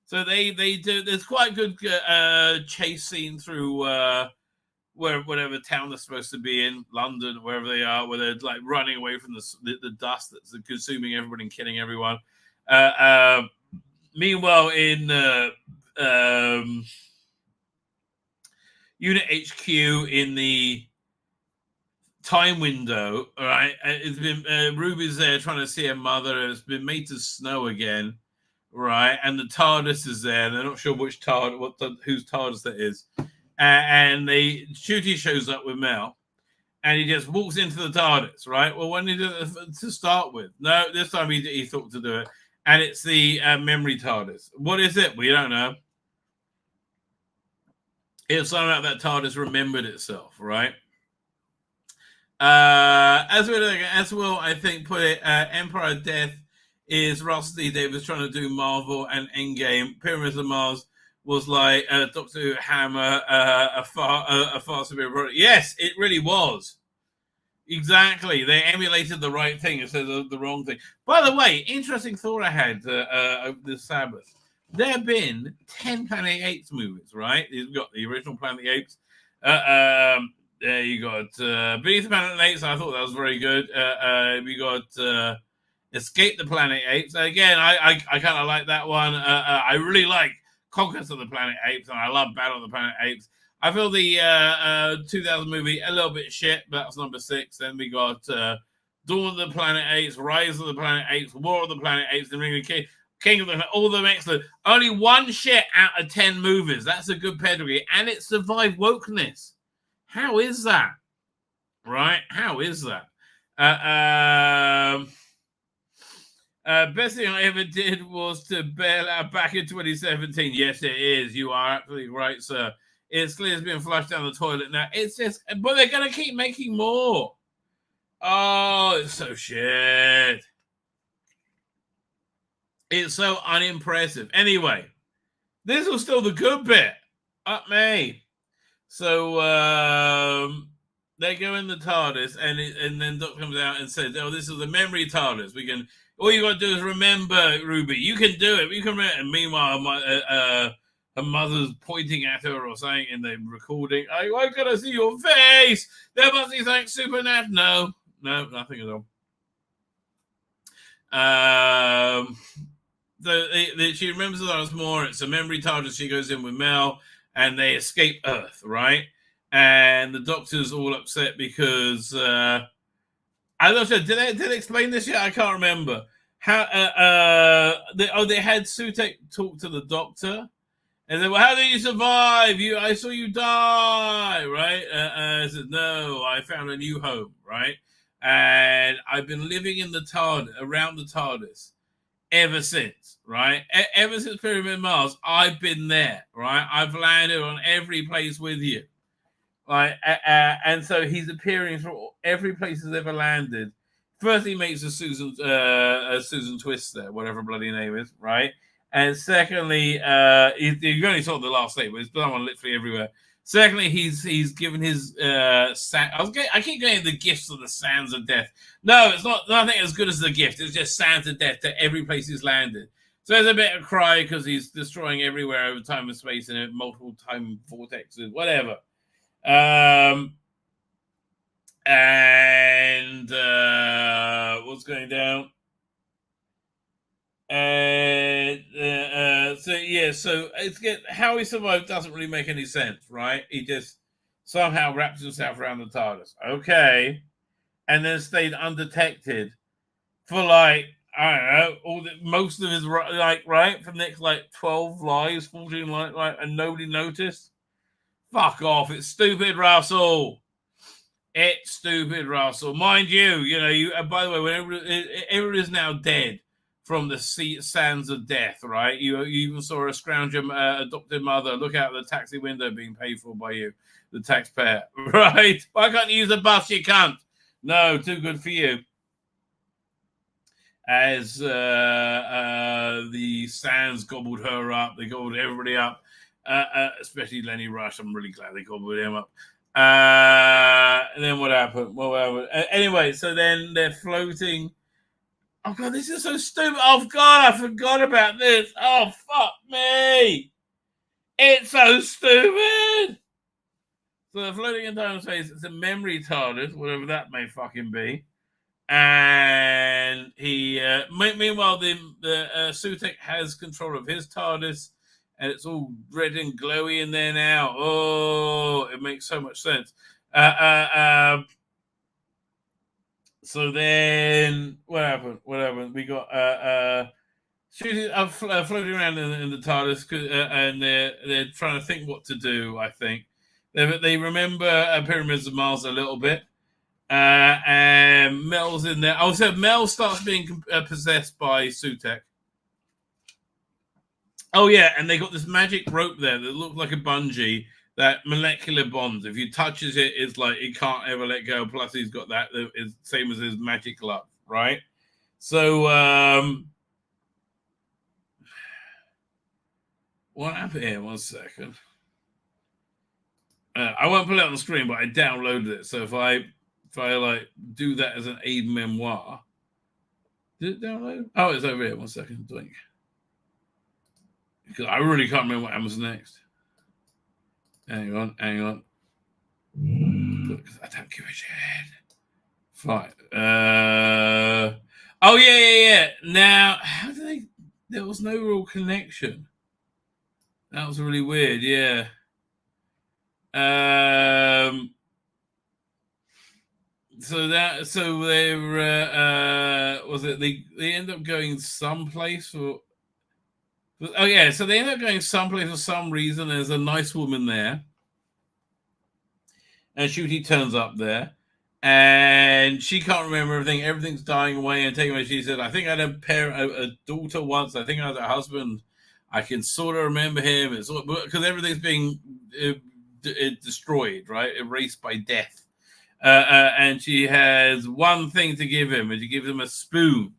So they do. There's quite a good chase scene through whatever town they're supposed to be in, London, wherever they are, where they're like running away from the dust that's consuming everybody and killing everyone. Meanwhile, in Unit HQ in the time window, all right, it's been Ruby's there trying to see her mother. It's been made to snow again. Right, and the TARDIS is there. They're not sure which whose TARDIS that is. And Shooty shows up with Mel, and he just walks into the TARDIS. Right. Well, when he did it to start with, no, this time he thought to do it, and it's the memory TARDIS. What is it? We don't know. It's something like that TARDIS remembered itself, right? As will, I think, put it, Empire of Death is Russell D. Davies trying to do Marvel and Endgame. Pyramids of Mars was like Doctor Who Hammer, a far superior product. Yes, it really was. Exactly. They emulated the right thing instead of the wrong thing. By the way, interesting thought I had over this Sabbath. There have been 10 Planet of the Apes movies, right? You've got the original Planet of the Apes. There you got Beneath the Planet of the Apes. I thought that was very good. We got Escape the Planet of the Apes. Again, I kind of like that one. I really like Conquest of the Planet of the Apes, and I love Battle of the Planet of the Apes. I feel the 2000 movie a little bit shit, but that's number 6. Then we got Dawn of the Planet of the Apes, Rise of the Planet of the Apes, War of the Planet of the Apes, and Ring of the King of the Planet, all of them excellent. Only one shit out of 10 movies. That's a good pedigree, and it survived wokeness. How is that? Right? How is that? Best thing I ever did was to bail out back in 2017. Yes, it is. You are absolutely right, sir. It's clear it's being flushed down the toilet now. It's just, but they're going to keep making more. Oh, it's so shit. It's so unimpressive. Anyway, this was still the good bit. Up me. So they go in the TARDIS, and then Doc comes out and says, "Oh, this is the memory TARDIS. We can. All you got to do is remember, Ruby. You can do it. You can remember." And meanwhile, her mother's pointing at her or something in the recording. I gotta see your face. There must be something supernatural. No, nothing at all. She remembers that was more. It's a memory TARDIS. She goes in with Mel, and they escape Earth, right? And the Doctor's all upset because I'm not sure. Did they explain this yet? I can't remember. How they had Sutek talk to the Doctor, and then, well, how did you survive? I saw you die, right? I said, no, I found a new home, right? And I've been living in the TARDIS, around the TARDIS, ever since, right? Ever since Pyramid Mars, I've been there, right? I've landed on every place with you, right? And so he's appearing from every place he's ever landed. First, he makes a Susan Twist there, whatever bloody name is, right? And secondly, you only saw the last name, but it's done on literally everywhere. Secondly, he's given his I keep getting the gifts of the sands of death. No, it's not nothing as good as the gift. It's just sands of death to every place he's landed. So there's a bit of cry because he's destroying everywhere over time and space and multiple time vortexes, whatever. And what's going down? So how he survived doesn't really make any sense, right? He just somehow wraps himself around the TARDIS, okay, and then stayed undetected for I don't know, most of his right from the next 12 lives, 14 lives, and nobody noticed. Fuck off! It's stupid, Russell. It's stupid, Russell. Mind you, by the way, whenever everyone is now dead from the sands of death, right? You even saw a scrounger adopted mother look out the taxi window being paid for by you, the taxpayer, right? Why can't you use a bus, you cunt? No, too good for you. As the sands gobbled her up, they gobbled everybody up, especially Lenny Rush. I'm really glad they gobbled him up. And then what happened? Anyway, so then they're floating. Oh, God, this is so stupid. Oh, God, I forgot about this. Oh, fuck me. It's so stupid. So they're floating in time and space. It's a memory TARDIS, whatever that may fucking be. And he, meanwhile, the Sutek has control of his TARDIS, and it's all red and glowy in there now. Oh, it makes so much sense. So then, what happened? We got shooting, floating around in the TARDIS, and they're trying to think what to do. I think they remember Pyramids of Mars a little bit, and Mel's in there. So Mel starts being possessed by Sutek, Oh yeah, and they got this magic rope there that looks like a bungee. That molecular bonds. If you touches it, it's like it can't ever let go. Plus, he's got that is same as his magic glove, right? So, what happened here? 1 second. I won't put it on the screen, but I downloaded it. So if I like do that as an aid memoir, did it download? Oh, it's over here. 1 second. Doink. Because I really can't remember what happens next. Hang on. Because I don't give a shit. Fine. Oh yeah. Now, how do they? There was no real connection. That was really weird. Yeah. So they're was it they end up going someplace or oh yeah, so they end up going someplace for some reason. There's a nice woman there, and Shooty turns up there, and she can't remember everything. Everything's dying away and taking away. She said, "I think I had a daughter once. I think I had a husband. I can sort of remember him. It's because everything's being destroyed, right? Erased by death." And she has one thing to give him, and she gives him a spoon.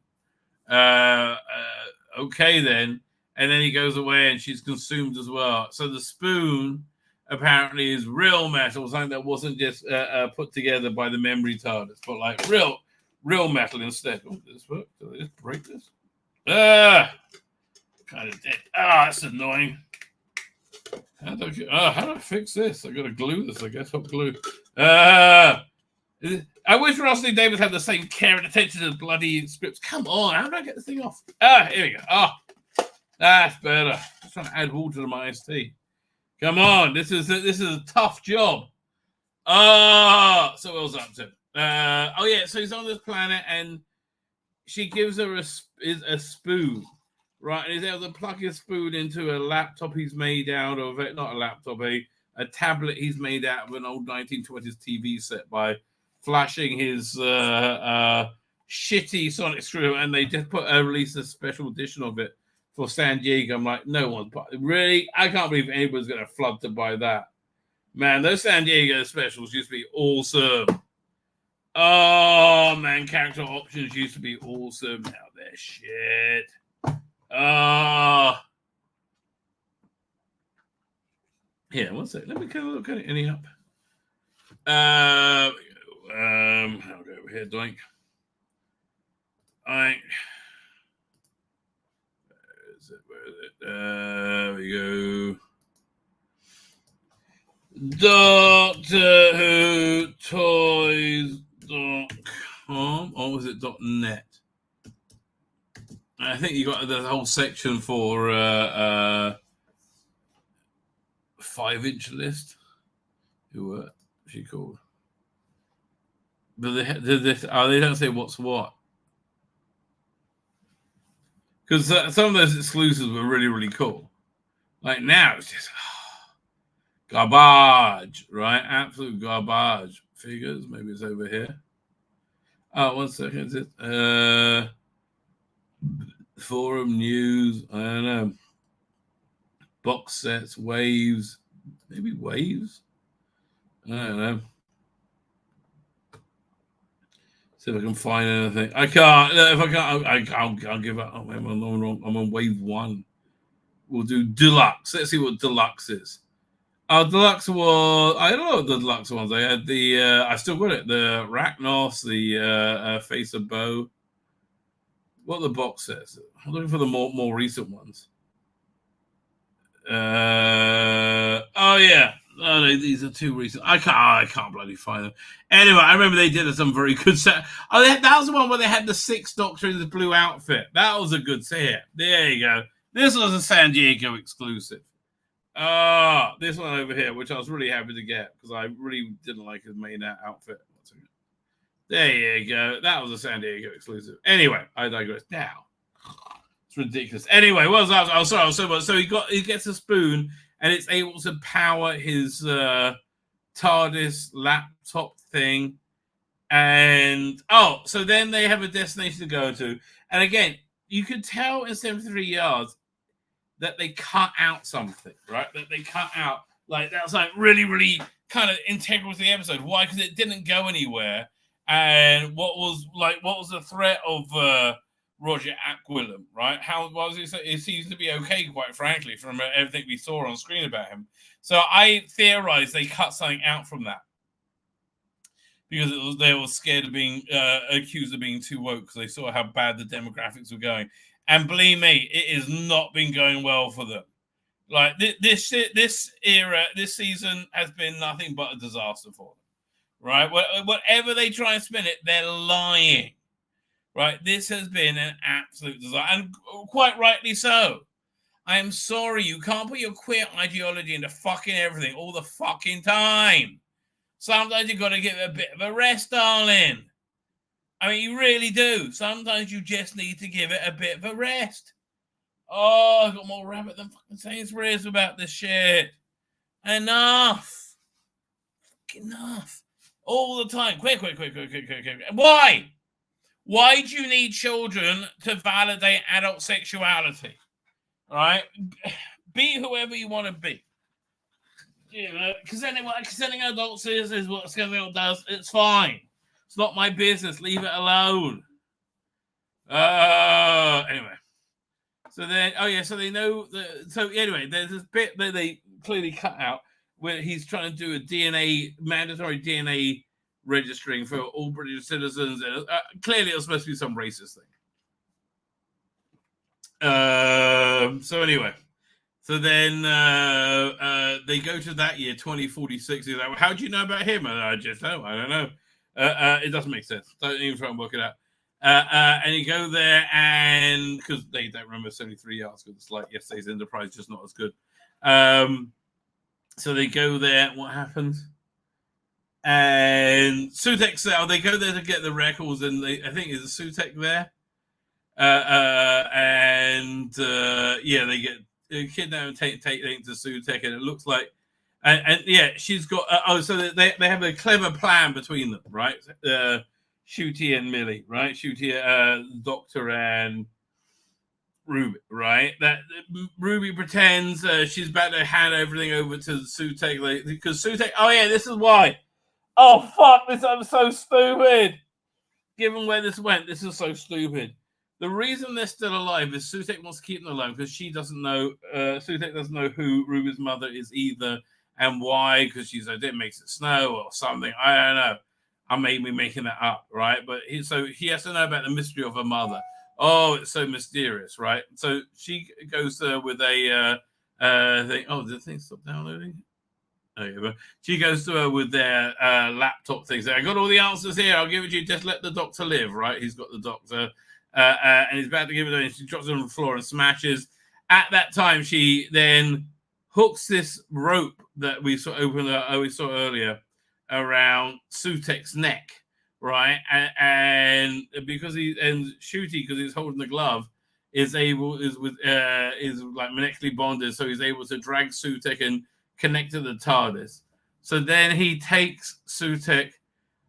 Okay, then. And then he goes away, and she's consumed as well. So the spoon apparently is real metal, something that wasn't just put together by the memory Tardis, but like real metal instead. Oh, did this work? Did I just break this? Kind of dead. That's annoying. How do I fix this? I gotta glue this, I guess. Hot glue. I wish Rossley Davis had the same care and attention to bloody scripts. Come on, how do I get this thing off? Here we go. That's better. Just trying to add water to my iced tea. Come on, this is a tough job. So what was up to? So he's on this planet, and she gives her a spoon. Right, and he's able to plug his spoon into a laptop he's made out of it. Not a laptop, a tablet he's made out of an old 1920s TV set by flashing his shitty sonic screw, and they just released a special edition of it for San Diego. I'm like, no one's really. I can't believe anybody's going to flood to buy that. Man, those San Diego specials used to be awesome. Oh man, character options used to be awesome. Now they're shit. Here, one sec. Let me kind of look at it any up. I'll go over here, doink. Where is it? There we go. Doctor Who Toys.com, or was it .net? I think you got the whole section for 5-inch list. Who were she called? But they don't say what's what. Because some of those exclusives were really, really cool. Like now, it's just garbage, right? Absolute garbage. Figures, maybe it's over here. Oh, 1 second. Is it? Forum news, I don't know. Box sets, waves, maybe waves. I don't know. See if I can find anything. I can't. If I can't, I'll give up. Oh, I'm on wave 1. We'll do deluxe. Let's see what deluxe is. Deluxe was. I don't know what the deluxe ones. I had the. I still got it. The Rachnos, the Face of Bow. What the box says. I'm looking for the more recent ones. Oh yeah. Oh, no, these are too recent. I can't bloody find them. Anyway, I remember they did some very good set. Oh, that was the one where they had the 6th Doctor in the blue outfit. That was a good set. There you go. This was a San Diego exclusive. This one over here, which I was really happy to get because I really didn't like his main outfit. There you go. That was a San Diego exclusive. Anyway, I digress. Now, it's ridiculous. Anyway, what was that? Oh, sorry. So he gets a spoon, and it's able to power his TARDIS laptop thing. And so then they have a destination to go to. And again, you could tell in 73 yards, that they cut out something, right? That they cut out. Like, that's like really, really kind of integral to the episode. Why? Because it didn't go anywhere. And what was the threat of Roger Aquilum, right? How was he? It seems to be okay, quite frankly, from everything we saw on screen about him. So I theorize they cut something out from that because they were scared of being accused of being too woke because they saw how bad the demographics were going. And believe me, it has not been going well for them. Like this season has been nothing but a disaster for them, right? Whatever they try and spin it, they're lying, right? This has been an absolute disaster, and quite rightly so. I am sorry, you can't put your queer ideology into fucking everything all the fucking time. Sometimes you've got to give it a bit of a rest, darling. I mean, you really do. Sometimes you just need to give it a bit of a rest. Oh, I've got more rabbit than fucking Sainsbury's about this shit. Enough. Enough. All the time. Quick. Why? Why do you need children to validate adult sexuality? All right? Be whoever you want to be. You know, consenting adults is what a adult does. It's fine. It's not my business. Leave it alone. Anyway. So then, so they know that. So anyway, there's this bit that they clearly cut out where he's trying to do a mandatory DNA registering for all British citizens. And clearly, it was supposed to be some racist thing. So anyway. So then they go to that year, 2046. He's like, well, how do you know about him? And I don't know. It doesn't make sense. Don't even try and work it out. And you go there, and because they don't remember 73 yards, because it's like yesterday's Enterprise, just not as good. So they go there. What happens? And Sutek's there. They go there to get the records, and I think is Sutek there. They get kidnapped and take to Sutek, and it looks like, she's got. So they have a clever plan between them, right? Shooty and Millie, right? Shooty, Doctor and Ruby, right? That Ruby pretends she's about to hand everything over to Sutek, because Sutek. Oh yeah, this is why. Oh fuck! I'm so stupid. Given where this went, this is so stupid. The reason they're still alive is Sutek wants to keep them alive because she doesn't know. Sutek doesn't know who Ruby's mother is either, and why? Because she's like, it makes it snow or something. I don't know. I may be making that up, right? But he has to know about the mystery of her mother. Oh, it's so mysterious, right? So she goes with a thing. Oh, did the thing stop downloading? Okay, but she goes to her with their laptop things. I got all the answers here. I'll give it to you. Just let the doctor live, right? He's got the doctor. And he's about to give it away. She drops it on the floor and smashes. At that time, she then hooks this rope that we saw earlier around Sutek's neck, right? And because Shooty, because he's holding the glove, is like magnetically bonded, so he's able to drag Sutek and connect to the TARDIS. So then he takes Sutek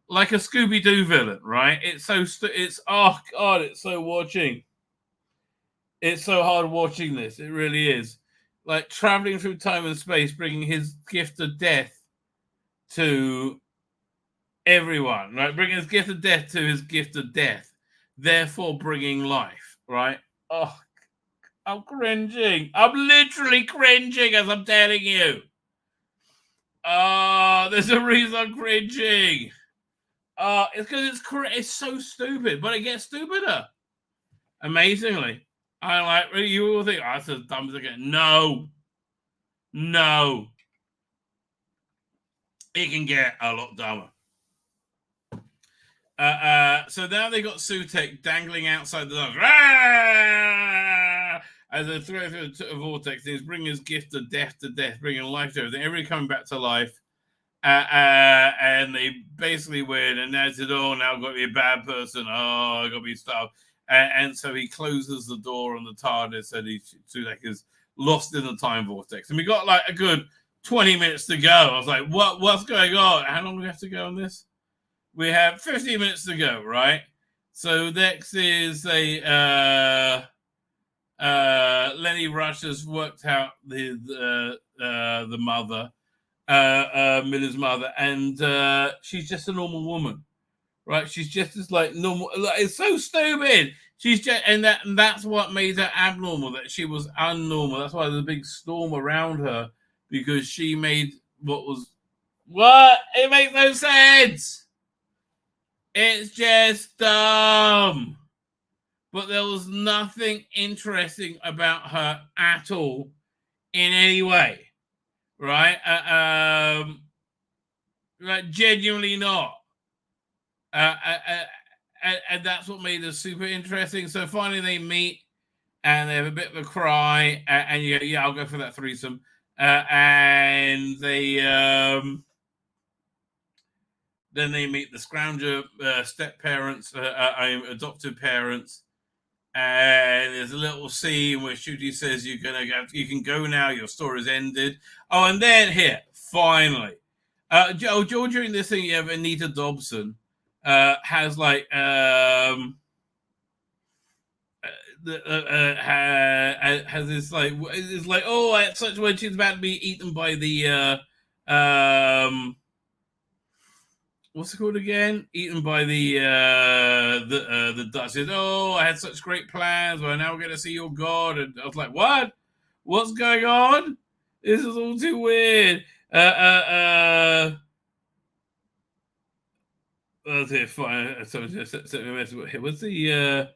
like a Scooby-Doo villain, right? It's so watching. It's so hard watching this. It really is. Like traveling through time and space, bringing his gift of death to everyone, right? Bringing his gift of death to his gift of death, therefore bringing life, right? Oh, I'm cringing. I'm literally cringing as I'm telling you. There's a reason I'm cringing. It's because it's so stupid, but it gets stupider. Amazingly. I like, you all think, that's as dumb as it gets. No. It can get a lot dumber. So now they got Sutek dangling outside the door. As they throw through the vortex, he's bringing his gift of death to death, bringing life to everything. Everybody coming back to life. And they basically win, and they said, now I've got to be a bad person. Oh, I've got to be stuffed. And so he closes the door on the TARDIS, and Sutek is lost in the time vortex. And we got like a good 20 minutes to go. I was like, what's going on? How long do we have to go on this? We have 15 minutes to go, right? So next is let's Lenny Rush has worked out the mother, Miller's mother, and she's just a normal woman, right? She's just as like normal. Like, it's so stupid. She's just, and that's what made her abnormal. That she was unnormal. That's why there's a big storm around her, because she made what? It makes no sense. It's just dumb. But there was nothing interesting about her at all in any way, right? Like genuinely not. And that's what made it super interesting. So finally they meet and they have a bit of a cry, and you go, yeah, I'll go for that threesome. And they then they meet the Scrounger step parents, adoptive parents. And there's a little scene where Shooty says you can go now, your story's ended. Oh, and then here, finally. During this thing, you have Anita Dobson has like has this like, it's like, oh, at such when she's about to be eaten by the what's it called again? Eaten by the Dutch. Says, oh, I had such great plans. Well, now we're going to see your God. And I was like, what? What's going on? This is all too weird. Okay, fine. So just sent me a message. What's the?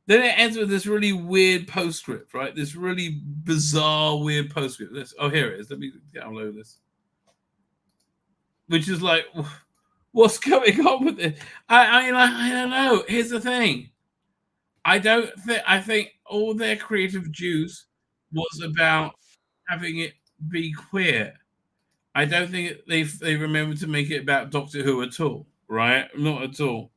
Then it ends with this really weird postscript, right? This really bizarre, weird postscript. Here it is. Let me download this. Which is like, what's going on with it? I don't know. Here's the thing. I think all their creative juice was about having it be queer. I don't think they remembered to make it about Doctor Who at all, right? Not at all.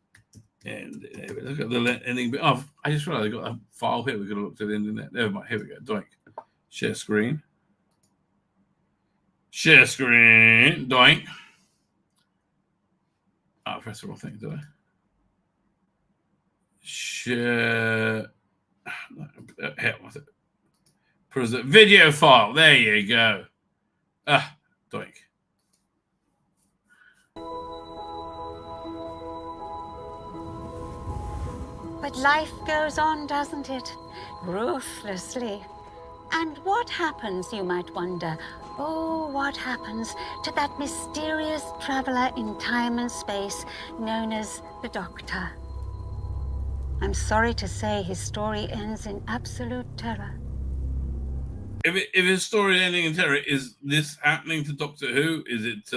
And look at the ending bit. Oh, I just realized I got a file here. We're going to look to the internet. Never mind. Here we go. Doink. Share screen. Share screen. Doink. Oh, I pressed the wrong thing, did I? Share. Here, what's it? Present video file. There you go. Doink. But life goes on, doesn't it? Ruthlessly. And what happens, you might wonder? Oh, what happens to that mysterious traveler in time and space known as the Doctor? I'm sorry to say his story ends in absolute terror. If his story ending in terror, is this happening to Doctor Who? Is it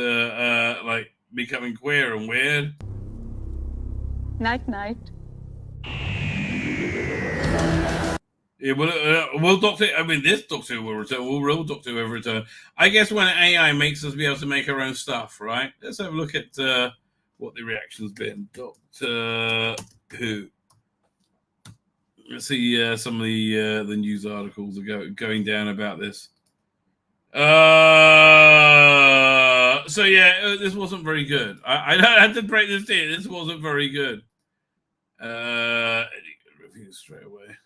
like becoming queer and weird? Night, night. Yeah, will Doctor? I mean, this Doctor Who will return. Will real Doctor Who ever return? I guess when AI makes us be able to make our own stuff, right? Let's have a look at what the reaction's been. Doctor Who. Let's see some of the news articles are going down about this. So yeah, this wasn't very good. I had to break this down. This wasn't very good. Review straight away.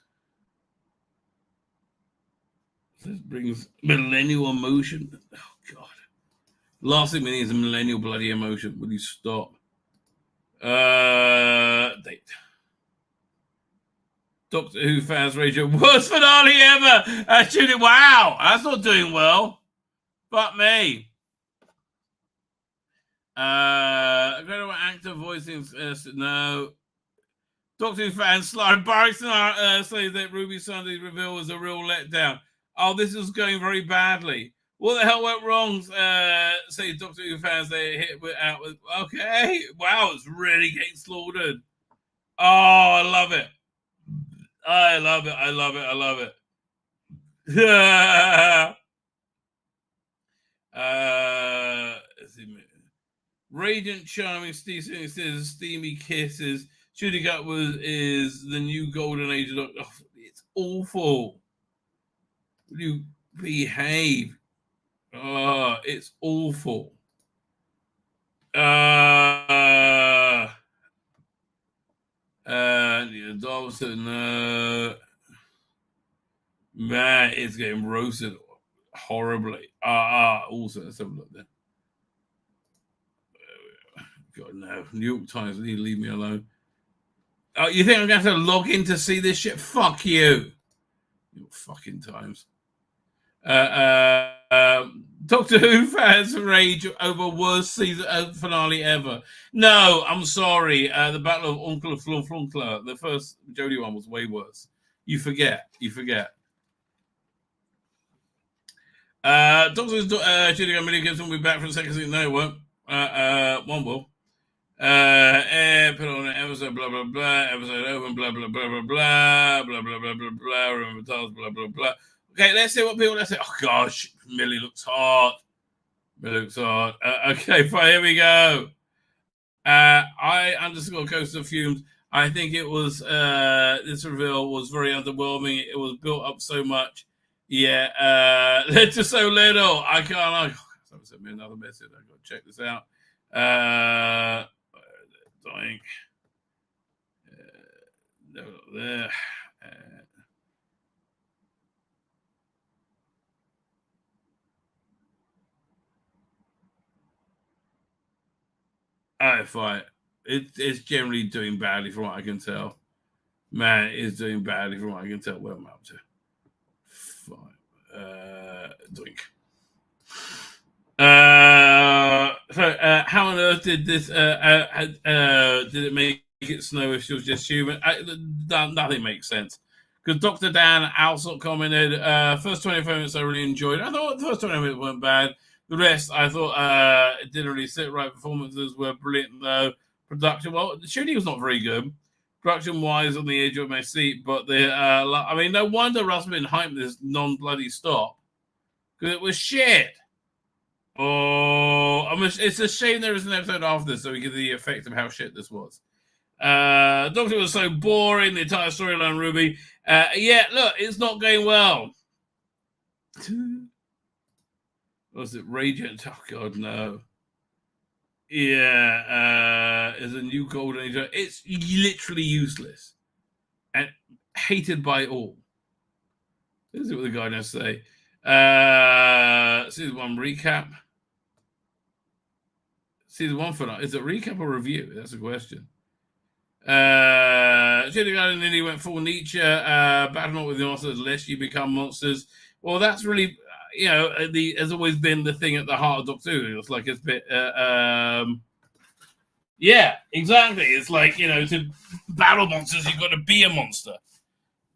This brings millennial emotion. Oh God! Last thing we need is a millennial bloody emotion. Will you stop? Date. Doctor Who fans radio. Worst finale ever. Wow, that's not doing well. Fuck me. Incredible actor voicing. No. Doctor Who fans slide. Barrickson say that Ruby Sunday's reveal was a real letdown. Oh, this is going very badly. What the hell went wrong? Say Doctor Who fans, they hit out with. Okay. Wow, it's really getting slaughtered. Oh, I love it. I love it. I love it. I love it. Radiant, charming Steve says steamy kisses. Shooting up is the new golden age. Oh, it's awful. Will you behave? Oh, it's awful. Dawson, Man, it's getting roasted horribly. Also, let's have a look there. God, no. New York Times, need to leave me alone. Oh, you think I'm going to have to log in to see this shit? Fuck you. New York fucking Times. Doctor Who fans rage over worst season finale ever. No, I'm sorry. The Battle of Uncle Flunkler, the first Jodie one, was way worse. You forget. Doctor Who's Judy Gibson will be back for a second season. No, it won't. One will. Put on an episode, blah blah blah. Episode open, blah blah blah blah blah blah blah blah blah blah. Remember titles, blah blah blah. Okay, let's see what people. Let's say. Oh gosh, Millie looks hot. Okay, fine. Here we go. I underscore Coaster Fumes. I think it was this reveal was very underwhelming. It was built up so much. Yeah, led to so little. I can't. Someone sent me another message. I got to check this out. Dying. No, there. Fine. It's generally doing badly from what I can tell. Man, it's doing badly from what I can tell. What I'm up to. Fine. Doink. So, how on earth did this? Did it make it snow if she was just human? Nothing makes sense. Because Dr. Dan also commented, first 25 minutes I really enjoyed. I thought the first 20 minutes weren't bad. The rest I thought it didn't really sit right. Performances were brilliant though. Production, well, the shooting was not very good. Production-wise, on the edge of my seat, but I mean, no wonder Russ been hyped this non-bloody stop because it was shit. Oh, it's a shame there is an episode after this so we get the effect of how shit this was. Doctor was so boring, the entire storyline, Ruby. Yeah, look, it's not going well. Was it Radiant? Oh, God, no. Yeah, is a new Golden Age. It's literally useless and hated by all. This is what the guy knows to say. Season 1 recap. Season 1 for is it recap or review? That's a question. Judy Garland nearly went full Nietzsche. Battle not with the monsters, lest you become monsters. Well, that's really, has always been the thing at the heart of Doctor Who. It's like it's a bit, yeah, exactly. It's like, to battle monsters, you've got to be a monster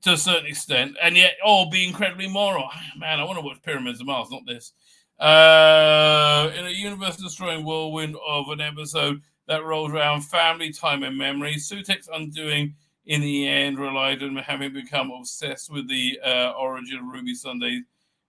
to a certain extent, and yet, be incredibly moral. Man, I want to watch Pyramids of Mars, not this. In a universe-destroying whirlwind of an episode that rolls around family, time, and memory, Sutek's undoing in the end relied on having become obsessed with the origin of Ruby Sundays,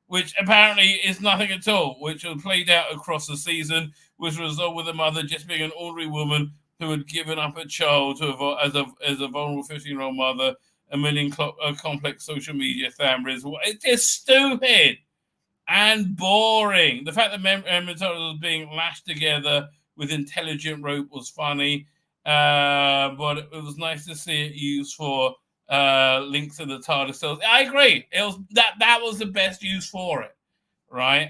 which apparently is nothing at all, which was played out across the season, which resolved with the mother just being an ordinary woman who had given up a child as a vulnerable 15-year-old mother, a million complex social media families. It's just stupid and boring. The fact that Memory was being lashed together with intelligent rope was funny, but it was nice to see it used for links in the Tardis cells. I agree. It was that was the best use for it, right?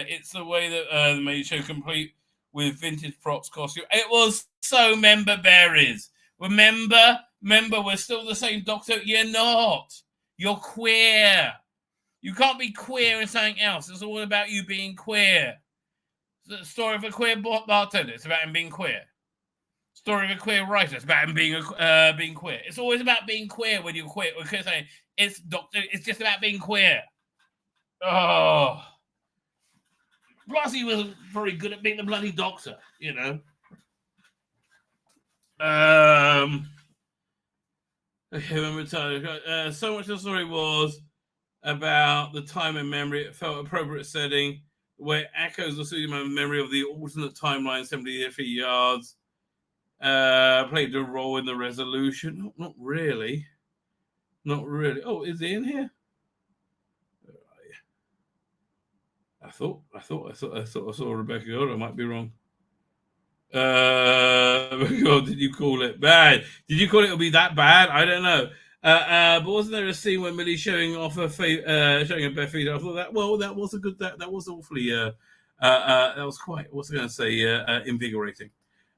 It's the way that the made show complete with vintage props costume. It was so member berries. Remember, we're still the same Doctor. You're not. You're queer. You can't be queer and something else. It's all about you being queer. It's the story of a queer bartender. It's about him being queer. Story of a queer writer. It's about him being queer. It's always about being queer when you're queer. It's just about being queer. Oh. Plus, he was very good at being the bloody Doctor, so much of the story was about the time and memory. It felt appropriate setting where it echoes the studio memory of the alternate timeline 73 yards. Played a role in the resolution. Not really. Oh, is he in here? I thought I saw Rebecca Gold. I might be wrong. God, did you call it bad? Did you call it? It'll be that bad? I don't know. But wasn't there a scene where Millie's showing off her showing her bare feet? I thought that was a good that was awfully that was quite what's I going to say invigorating.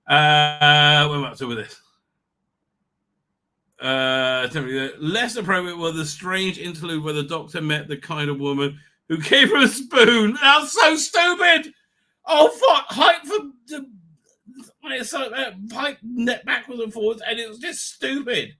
Where am I up to with this? Less appropriate were the strange interlude where the Doctor met the kind of woman who gave her a spoon. That's so stupid. Oh fuck! Hype for the hype backwards and forwards, and it was just stupid.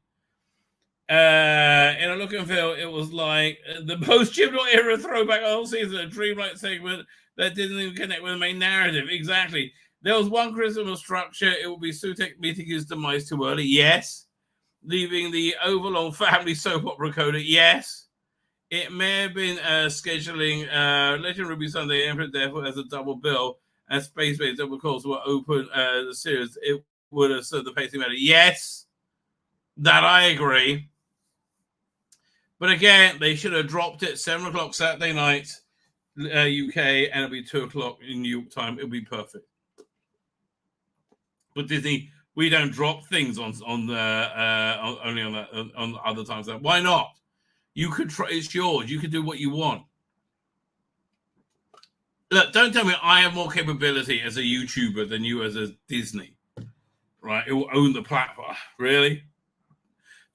In a look and feel, it was like the post-Chibnall era throwback the whole season, a dreamlike segment that didn't even connect with the main narrative. Exactly. There was one criticism of structure. It would be Sutek meeting his demise too early. Yes. Leaving the overlong family soap opera coda. Yes. It may have been scheduling Legend Ruby Sunday Emperor therefore as a double bill and Space Base double calls were open the series. It would have served the pacing better. Yes. That I agree. But again, they should have dropped it 7 o'clock Saturday night, UK, and it'll be 2 o'clock in New York time. It'll be perfect. But Disney, we don't drop things on only on other times. Why not? You could try. It's yours. You can do what you want. Look, don't tell me I have more capability as a YouTuber than you as a Disney. Right? It will own the platform. Really?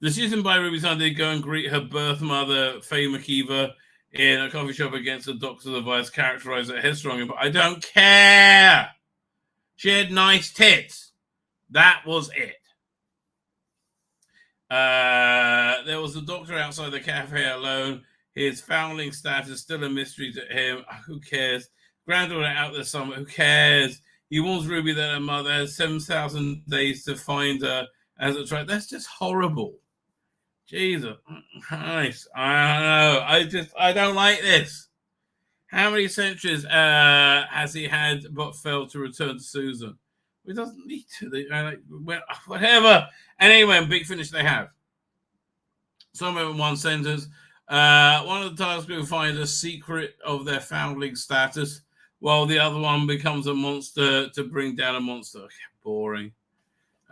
The season by Ruby Sunday go and greet her birth mother, Faye McKeever, in a coffee shop against the Doctor's advice, characterized as headstrong. But I don't care. She had nice tits. That was it. There was the Doctor outside the cafe alone. His foundling status still a mystery to him. Who cares? Granddaughter out there somewhere. Who cares? He warns Ruby that her mother has 7,000 days to find her as a try. That's just horrible. Jesus Christ. I don't know. I don't like this. How many centuries has he had but failed to return to Susan? He doesn't need to. Whatever. And anyway, big finish they have. Some of them in one sentence. One of the TARDIS crew finds a secret of their foundling status, while the other one becomes a monster to bring down a monster. Okay, boring.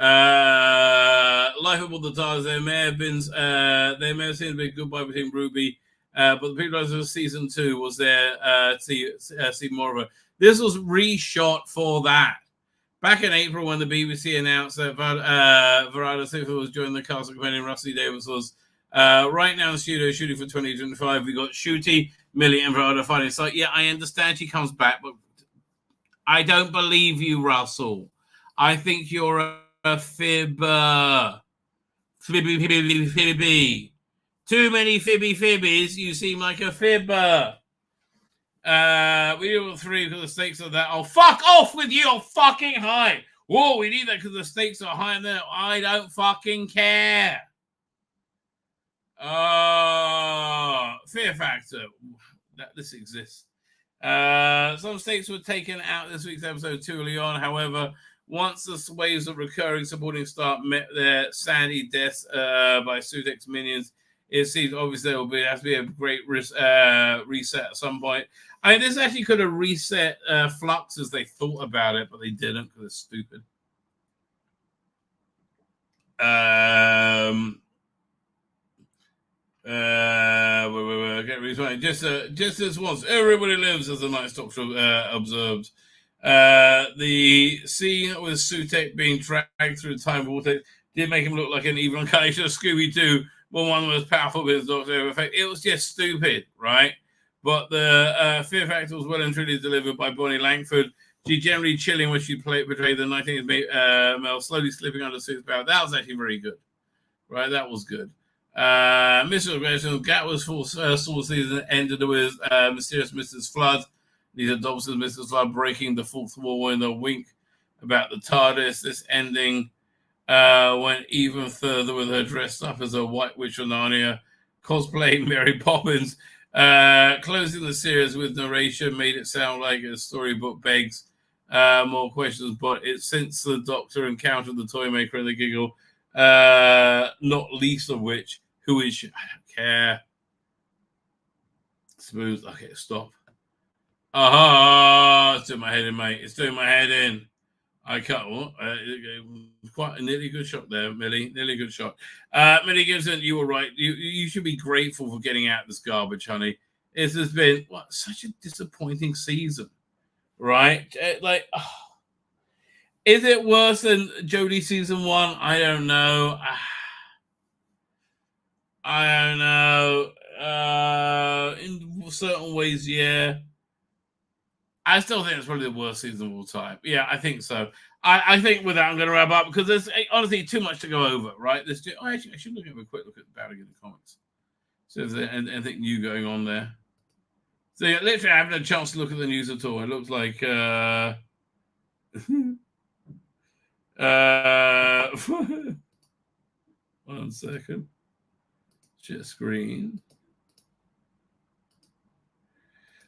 Life aboard the TARDIS. There may have seemed to be a goodbye between Ruby, but the people of season 2 was there to see more of her. This was reshot for that. Back in April, when the BBC announced that Verada Sifa was joining the cast, companion Rusty Davis was right now in the studio shooting for 2025. We got Shooty, Millie, and Verada fighting. So, yeah, I understand she comes back, but I don't believe you, Russell. I think you're a fibber. Fibby. Too many fibbies. You seem like a fibber. We do 3 because the stakes are that. Oh, fuck off with you! Fucking high. Whoa, we need that because the stakes are high. And then I don't fucking care. Fear factor. This exists. Some stakes were taken out this week's episode too early on. However, once the waves of recurring supporting staff met their sandy deaths by Sutek's minions, it seems obvious there will have to be a great reset at some point. I mean, this actually could have reset Flux as they thought about it, but they didn't because it's stupid. Just as once, everybody lives, as the Night Doctor observed. The scene with Sutek being dragged through the time vortex did make him look like an evil incarnation of Scooby-Doo, but one of the most powerful with his Doctor effect. It was just stupid, right? But the fear factor was well and truly delivered by Bonnie Langford. She generally chilling when she portrayed the 19th Mel, slowly slipping under Suit's power. That was actually very good, right? That was good. Mr. Aggression, Gatwa's full season ended with Mysterious Mrs. Flood. These are Dobson's Mrs. Flood breaking the fourth wall in a wink about the TARDIS. This ending went even further with her dressed up as a White Witch of Narnia, cosplaying Mary Poppins. Closing the series with narration made it sound like a storybook begs more questions, but it's since the Doctor encountered the Toymaker and the Giggle, not least of which, who is she? I don't care. Smooth. Okay, stop. It's doing my head in, mate. It's doing my head in. I cut. Quite a nearly good shot there, Millie. Nearly good shot. Millie Gibson, you were right. You should be grateful for getting out this garbage, honey. This has been such a disappointing season, right? Is it worse than Jodie season 1? I don't know. I don't know. In certain ways, yeah. I still think it's probably the worst season of all time. Yeah, I think so. I think with that, I'm going to wrap up because there's honestly too much to go over, right? Actually, I should look at a quick look at Barry in the comments. So is there anything new going on there? So yeah, literally, I haven't had a chance to look at the news at all. It looks like... 1 second. Share screen.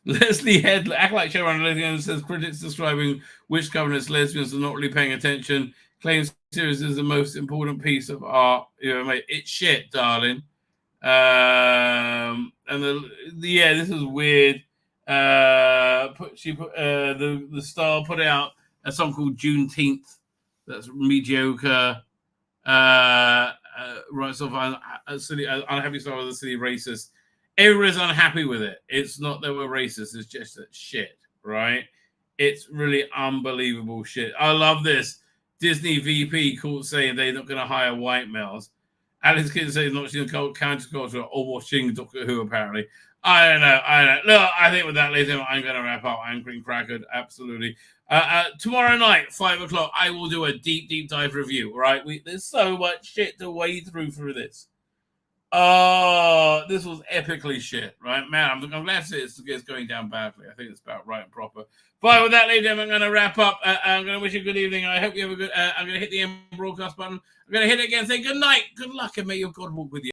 Leslie Head, act like Showrunner Leslie says critics describing witch governance lesbians are not really paying attention. Claims series is the most important piece of art. Mate, it's shit, darling. And this is weird. The Star put out a song called Juneteenth. That's mediocre. Right, so unhappy star with the city racist. Everyone's unhappy with it. It's not that we're racist. It's just that shit, right? It's really unbelievable shit. I love this. Disney VP called saying they're not going to hire white males. Alex Kidd says not watching counterculture or watching Doctor Who, apparently. I don't know. Look, I think with that, ladies and gentlemen, I'm going to wrap up. Anchoring Cracked, absolutely. Tomorrow night, 5 o'clock, I will do a deep dive review, all right? There's so much shit to wade through this. Oh, this was epically shit, right? Man, I'm glad to see it's going down badly. I think it's about right and proper. But with that, ladies and gentlemen, I'm going to wrap up. I'm going to wish you a good evening. I hope you have a good... I'm going to hit the end broadcast button. I'm going to hit it again, say good night, good luck, and may your God walk with you.